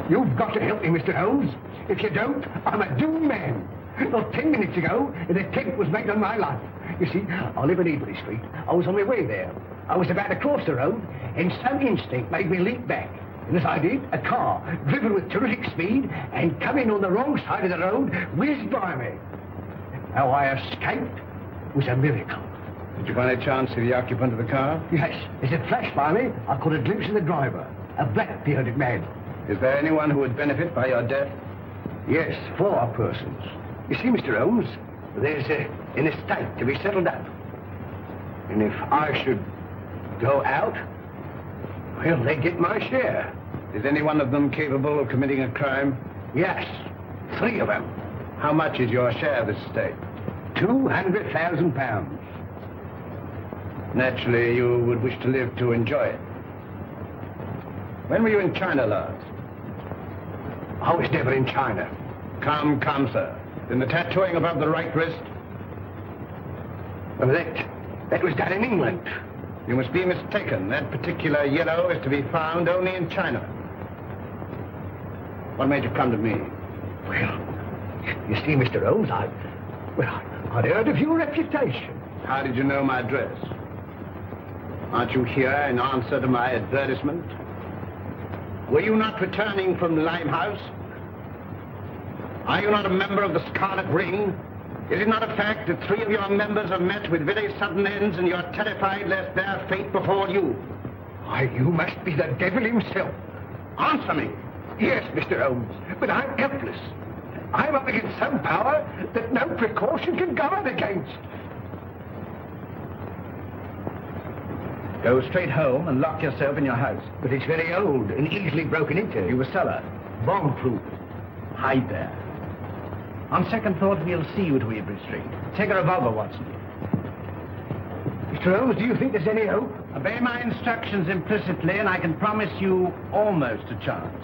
Speaker 5: You've got to help me, Mr. Holmes. If you don't, I'm a doomed man. Not 10 minutes ago, an attempt was made on my life. You see, I live in Ebury Street. I was on my way there. I was about to cross the road, and some instinct made me leap back. And as I did, a car, driven with terrific speed and coming on the wrong side of the road, whizzed by me. How I escaped was a miracle.
Speaker 8: Did you by any chance see the occupant of the car?
Speaker 5: Yes, as it flashed by me, I caught a glimpse of the driver, a black-bearded man.
Speaker 8: Is there anyone who would benefit by your death?
Speaker 5: Yes, 4 persons. You see, Mr. Holmes, there's an estate to be settled up. And if I should go out, well, they get my share.
Speaker 8: Is any one of them capable of committing a crime?
Speaker 5: Yes, 3 of them.
Speaker 8: How much is your share of this estate?
Speaker 5: £200,000.
Speaker 8: Naturally, you would wish to live to enjoy it. When were you in China last?
Speaker 5: I was never in China.
Speaker 8: Come, sir. In the tattooing above the right wrist?
Speaker 5: Well, that was done in England.
Speaker 8: You must be mistaken. That particular yellow is to be found only in China. What made you come to me?
Speaker 5: Well, you see, Mr. Holmes, I'd heard of your reputation.
Speaker 8: How did you know my address? Aren't you here in answer to my advertisement? Were you not returning from Limehouse? Are you not a member of the Scarlet Ring? Is it not a fact that 3 of your members have met with very sudden ends and you're terrified lest their fate befall you?
Speaker 5: Why, you must be the devil himself.
Speaker 8: Answer me.
Speaker 5: Yes, Mr. Holmes, but I'm helpless. I'm up against some power that no precaution can guard against.
Speaker 8: Go straight home and lock yourself in your house.
Speaker 5: But it's very old and easily broken into.
Speaker 8: You a cellar.
Speaker 5: Bomb-proof.
Speaker 8: Hide there. On second thought, we'll see you to Ebury Street. Take a revolver, Watson.
Speaker 5: Mr. Holmes, do you think there's any hope?
Speaker 8: Obey my instructions implicitly, and I can promise you almost a chance.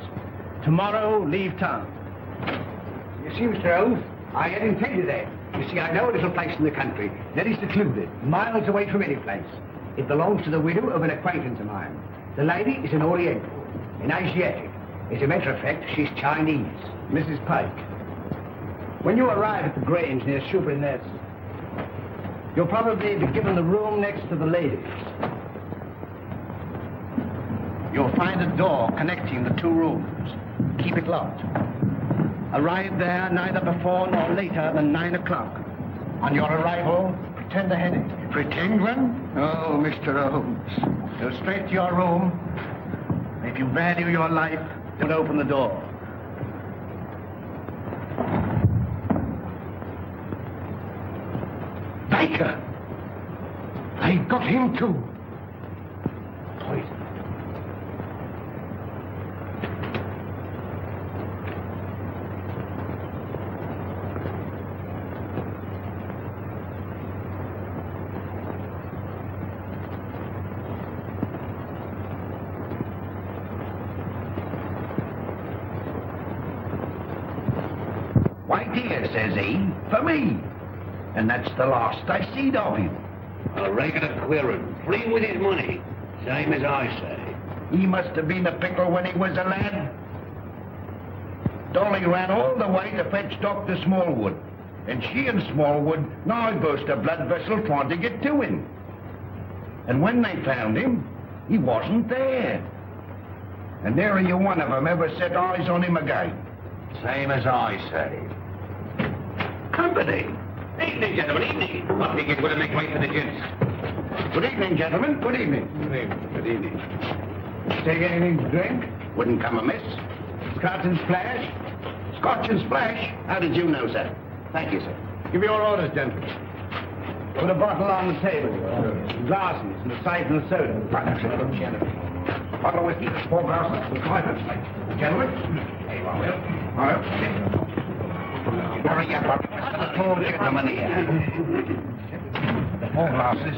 Speaker 8: Tomorrow, leave town.
Speaker 5: You see, Mr. Holmes, I had intended that. You see, I know a little place in the country that is secluded, miles away from any place. It belongs to the widow of an acquaintance of mine. The lady is an Oriental, an Asiatic. As a matter of fact, she's Chinese.
Speaker 8: Mrs. Pyke, when you arrive at the Grange near Shoebury Nest, you'll probably be given the room next to the ladies. You'll find a door connecting the 2 rooms. Keep it locked. Arrive there neither before nor later than 9 o'clock. On your arrival, pretend a headache.
Speaker 5: Pretend one? Oh, Mr. Holmes.
Speaker 8: Go straight to your room. If you value your life, don't open the door.
Speaker 5: Baker! They got him too. Poison.
Speaker 8: Why, dear, says he, for me. And that's the last I seed of him.
Speaker 4: A regular queerin', free with his money, same as I say.
Speaker 8: He must have been a pickle when he was a lad. Dolly ran all the way to fetch Dr. Smallwood. And she and Smallwood now burst a blood vessel trying to get to him. And when they found him, he wasn't there. And nary a one of them ever set eyes on him again.
Speaker 4: Same as I say. Company. Evening, gentlemen, evening. I think it's going to make way for the gents.
Speaker 8: Good evening, gentlemen. Good evening.
Speaker 4: Good evening. Good evening.
Speaker 8: Take anything to drink? Wouldn't come amiss. Scotch and splash? Scotch and splash? How did you know, sir? Thank you, sir. Give your orders, gentlemen. Put a bottle on the table. Glasses and a siphon of soda. Bottle of whiskey, 4 glasses, 5 of sight. Gentlemen? Hey, well. All right. Hurry up. The 4 gentlemen here. 4 glasses.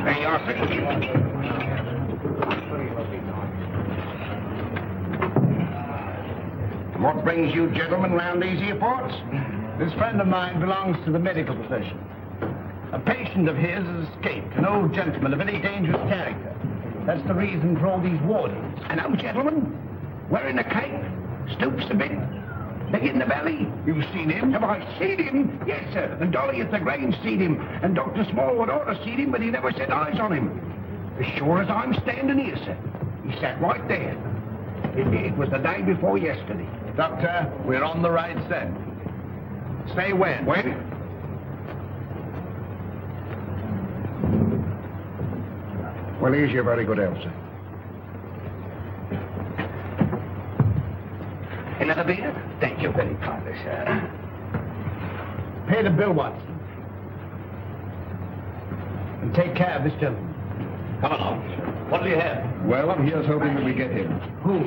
Speaker 8: There you are, sir.
Speaker 5: What brings you gentlemen round these here parts?
Speaker 8: This friend of mine belongs to the medical profession. A patient of his has escaped, an old gentleman of very dangerous character. That's the reason for all these wardens.
Speaker 5: An old gentleman? Wearing a cape? Stoops a bit? Big in the belly? You've seen him? Have I seen him? Yes, sir. And Dolly at the Grange seen him. And Dr. Smallwood ought to seen him, but he never set eyes on him. As sure as I'm standing here, sir. He sat right there. It was the day before yesterday.
Speaker 8: Doctor, we're on the right scent. Say when.
Speaker 5: When? Well, here's your very good health, sir. Another beer? Thank you very kindly, sir.
Speaker 8: Pay the bill, Watson. And take care of this gentleman.
Speaker 4: Come along. What do you have?
Speaker 11: Well, here's hoping that we get him.
Speaker 8: Who?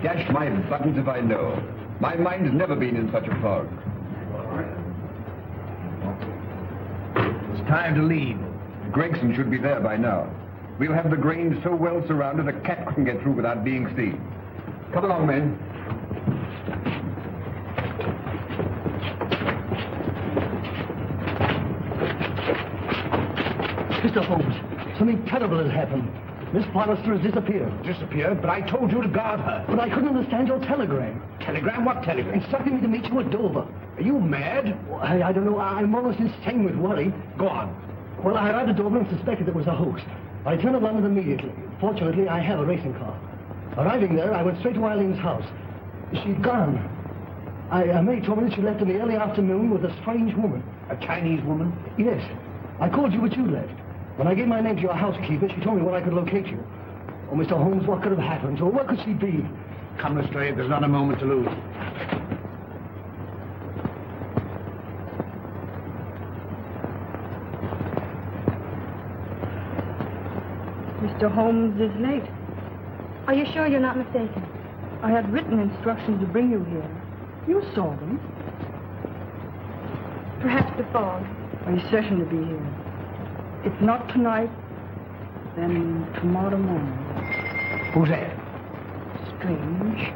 Speaker 11: Dash my buttons if I know. My mind's never been in such a fog.
Speaker 8: It's time to leave.
Speaker 11: Gregson should be there by now. We'll have the Grange so well surrounded a cat couldn't get through without being seen. Come along, men.
Speaker 13: Mr. Holmes, something terrible has happened. Miss Forrester has disappeared.
Speaker 8: Disappeared? But I told you to guard her.
Speaker 13: But I couldn't understand your telegram.
Speaker 8: Telegram? What telegram?
Speaker 13: Instructing me to meet you at Dover.
Speaker 8: Are you mad?
Speaker 13: I don't know. I'm almost insane with worry.
Speaker 8: Go on.
Speaker 13: Well, I arrived at Dover and suspected it was a hoax. I returned to London immediately. Fortunately, I have a racing car. Arriving there, I went straight to Eileen's house. She'd gone. May told me that she left in the early afternoon with a strange woman.
Speaker 8: A Chinese woman?
Speaker 13: Yes. I called you, but you left. When I gave my name to your housekeeper, she told me where I could locate you. Oh, Mr. Holmes, what could have happened? Or where could she be?
Speaker 8: Come, Lestrade, there's not a moment to lose.
Speaker 10: Mr. Holmes is late. Are you sure you're not mistaken? I had written instructions to bring you here. You saw them. Perhaps the fog.
Speaker 12: I certain to be here. If not tonight, then tomorrow morning.
Speaker 8: Who's that?
Speaker 12: Strange.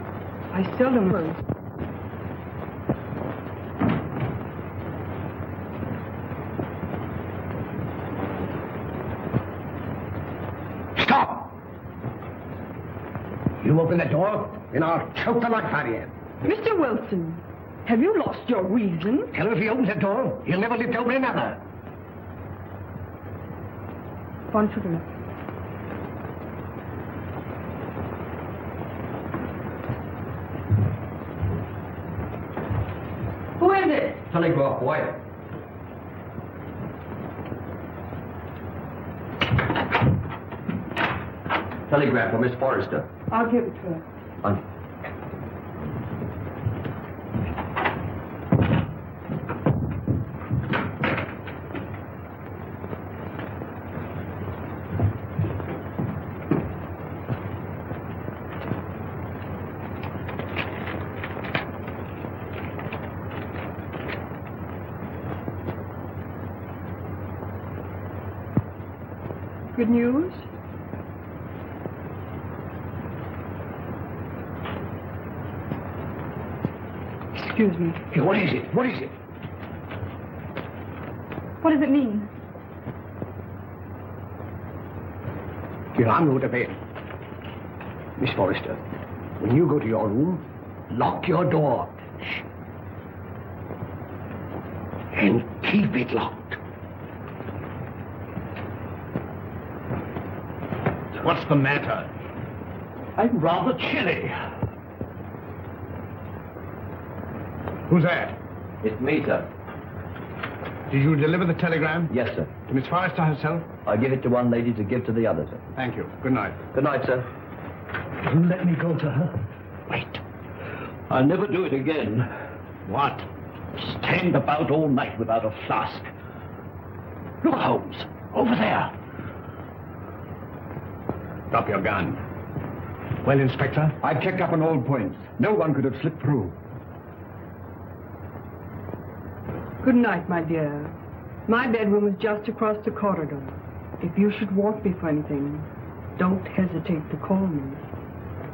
Speaker 12: I seldom heard.
Speaker 8: Stop! You open the door, and I'll choke the life out of you.
Speaker 12: Mr. Wilson, have you lost your reason?
Speaker 8: Tell him if he opens the door, he'll never live to open another.
Speaker 12: One cigarette. Who is it?
Speaker 11: Telegraph wire.
Speaker 15: Telegram for Miss Forrester.
Speaker 12: I'll give it to her. Good news? Excuse me.
Speaker 8: Hey, what is it? What is it?
Speaker 10: What does it mean?
Speaker 8: Here, I'm going to bed. Miss Forrester, when you go to your room, lock your door. Shh. And keep it locked. What's the matter? I'm rather chilly. Who's that?
Speaker 15: It's me, sir.
Speaker 8: Did you deliver the telegram?
Speaker 15: Yes, sir.
Speaker 8: To Miss Forrester herself?
Speaker 15: I give it to one lady to give to the other, sir.
Speaker 8: Thank you. Good night.
Speaker 15: Good night, sir.
Speaker 13: You let me go to her.
Speaker 8: Wait.
Speaker 15: I'll never do it again.
Speaker 8: What? Stand about all night without a flask. Look, Holmes. Over there. Drop your gun. Well, Inspector?
Speaker 11: I've checked up on all points. No one could have slipped through.
Speaker 12: Good night, my dear. My bedroom is just across the corridor. If you should want me for anything, don't hesitate to call me.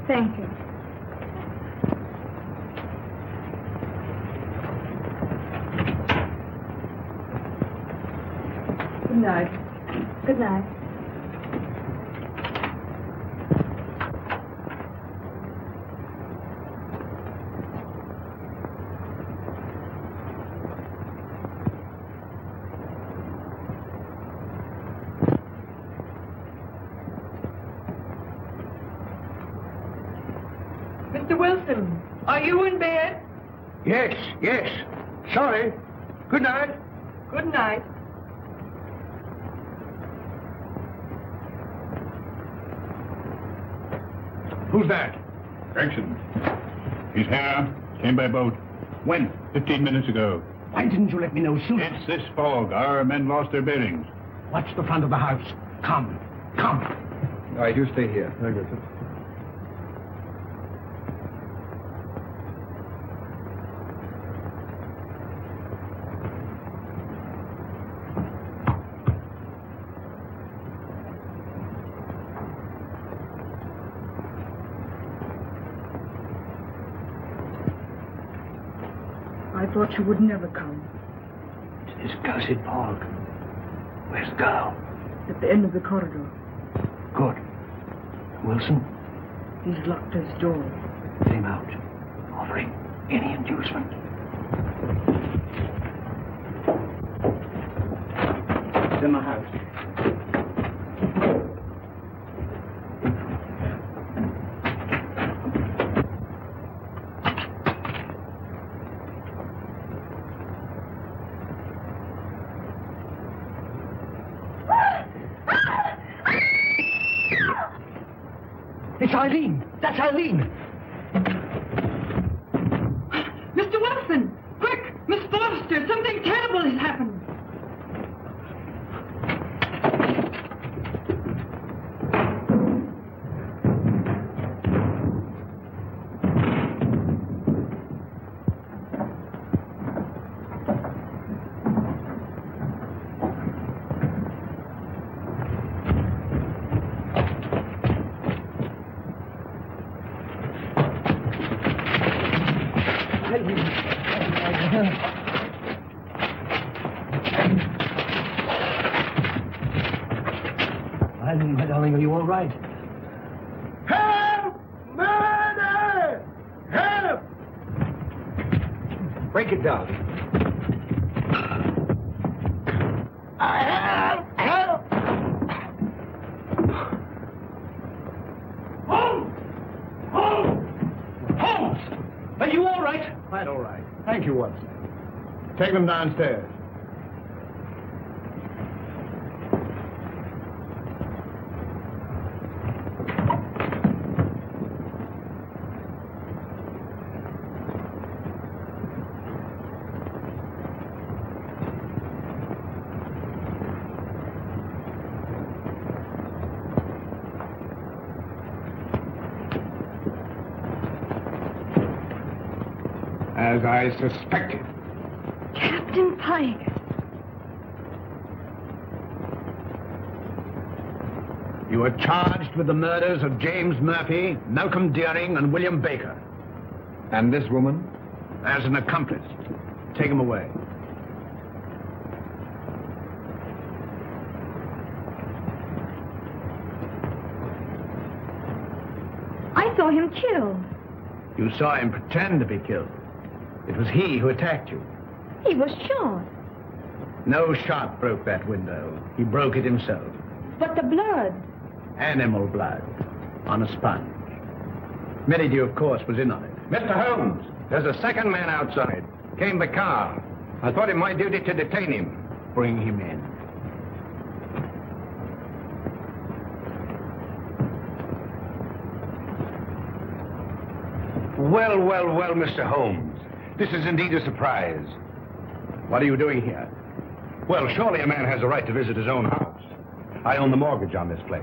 Speaker 10: Thank you. night. Good night.
Speaker 12: Mr. Wilson, are you in bed?
Speaker 5: Yes, yes. Sorry. Good night.
Speaker 12: Good night.
Speaker 5: Who's that?
Speaker 16: Gregson. He's here. Came by boat.
Speaker 5: When?
Speaker 16: 15 minutes ago.
Speaker 5: Why didn't you let me know sooner?
Speaker 16: It's this fog. Our men lost their bearings.
Speaker 5: Watch the front of the house. Come. Come.
Speaker 11: All right, you stay here. Very good, sir.
Speaker 12: I thought you would never come.
Speaker 5: It's this cursed fog. Where's the girl?
Speaker 12: At the end of the corridor.
Speaker 5: Good. Wilson?
Speaker 12: He's locked his door.
Speaker 5: Get him out. Offering any inducement. It's in the house.
Speaker 13: It's Eileen. That's Eileen.
Speaker 12: Mr. Wilson! Quick! Miss Forrester! Something terrible has happened!
Speaker 13: Eileen, my darling, are you all right?
Speaker 5: Help! Murder! Help! Break it down. Help! Holmes! Holmes! Holmes! Are you all right?
Speaker 13: Quite all right.
Speaker 5: Thank you, Watson. Take them downstairs. As I suspected.
Speaker 10: Captain Pyke.
Speaker 5: You are charged with the murders of James Murphy, Malcom Dearing, and William Baker.
Speaker 11: And this woman?
Speaker 5: As an accomplice. Take him away.
Speaker 10: I saw him killed.
Speaker 5: You saw him pretend to be killed. It was he who attacked you.
Speaker 10: He was shot.
Speaker 5: No shot broke that window. He broke it himself.
Speaker 10: But the blood.
Speaker 5: Animal blood. On a sponge. Merrydew, of course, was in on it. Mr. Holmes, there's a second man outside. Came the car. I thought it my duty to detain him. Bring him in. Well, well, well, Mr. Holmes. This is indeed a surprise. What are you doing here? Well, surely a man has a right to visit his own house. I own the mortgage on this place.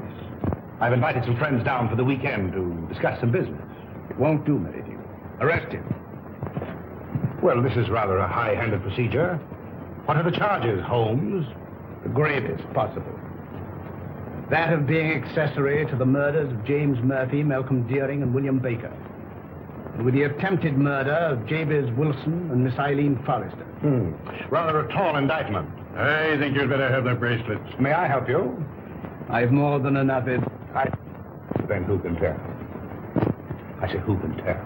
Speaker 5: I've invited some friends down for the weekend to discuss some business. It won't do, Merrydew. Arrest him. Well, this is rather a high-handed procedure. What are the charges, Holmes? The gravest possible. That of being accessory to the murders of James Murphy, Malcom Dearing, and William Baker. And with the attempted murder of Jabez Wilson and Miss Eileen Forrester. Rather a tall indictment.
Speaker 16: I think you'd better have the bracelets.
Speaker 5: May I help you?
Speaker 8: I've more than enough in...
Speaker 5: Then who can tell? I say, who can tell?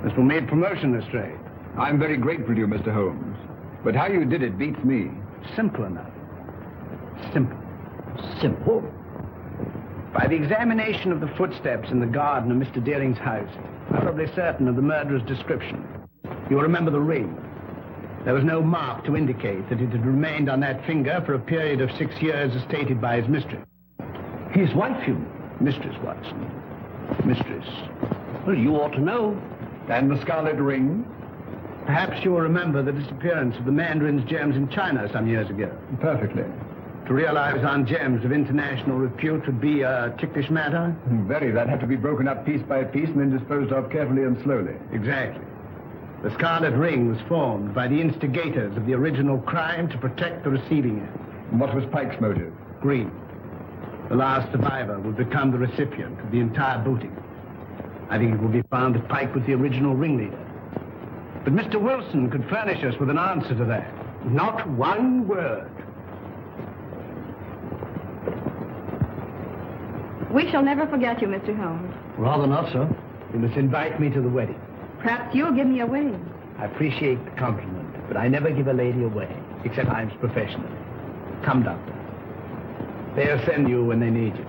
Speaker 5: This will mean promotion, Lestrade.
Speaker 11: I'm very grateful to you, Mr. Holmes. But how you did it beats me.
Speaker 8: Simple enough. Simple.
Speaker 15: Simple?
Speaker 8: By the examination of the footsteps in the garden of Mr. Dearing's house, thoroughly certain of the murderer's description. You'll remember the ring. There was no mark to indicate that it had remained on that finger for a period of 6 years as stated by his mistress.
Speaker 15: His wife, you mean?
Speaker 8: Mistress, Watson. Mistress.
Speaker 15: Well, you ought to know.
Speaker 11: And the scarlet ring?
Speaker 8: Perhaps you will remember the disappearance of the mandarin's gems in China some years ago.
Speaker 11: Perfectly.
Speaker 8: To realize on gems of international repute would be a ticklish matter?
Speaker 11: Very. That'd have to be broken up piece by piece and then disposed of carefully and slowly.
Speaker 8: Exactly. The scarlet ring was formed by the instigators of the original crime to protect the receiving end.
Speaker 11: And what was Pyke's motive?
Speaker 8: Greed. The last survivor would become the recipient of the entire booty. I think it will be found that Pyke was the original ringleader. But Mr. Wilson could furnish us with an answer to that. Not one word.
Speaker 10: We shall never forget you, Mr. Holmes.
Speaker 14: Rather not, sir.
Speaker 8: You must invite me to the wedding.
Speaker 10: Perhaps you'll give me away.
Speaker 8: I appreciate the compliment, but I never give a lady away, except I'm professional. Come, Doctor. They'll send you when they need you.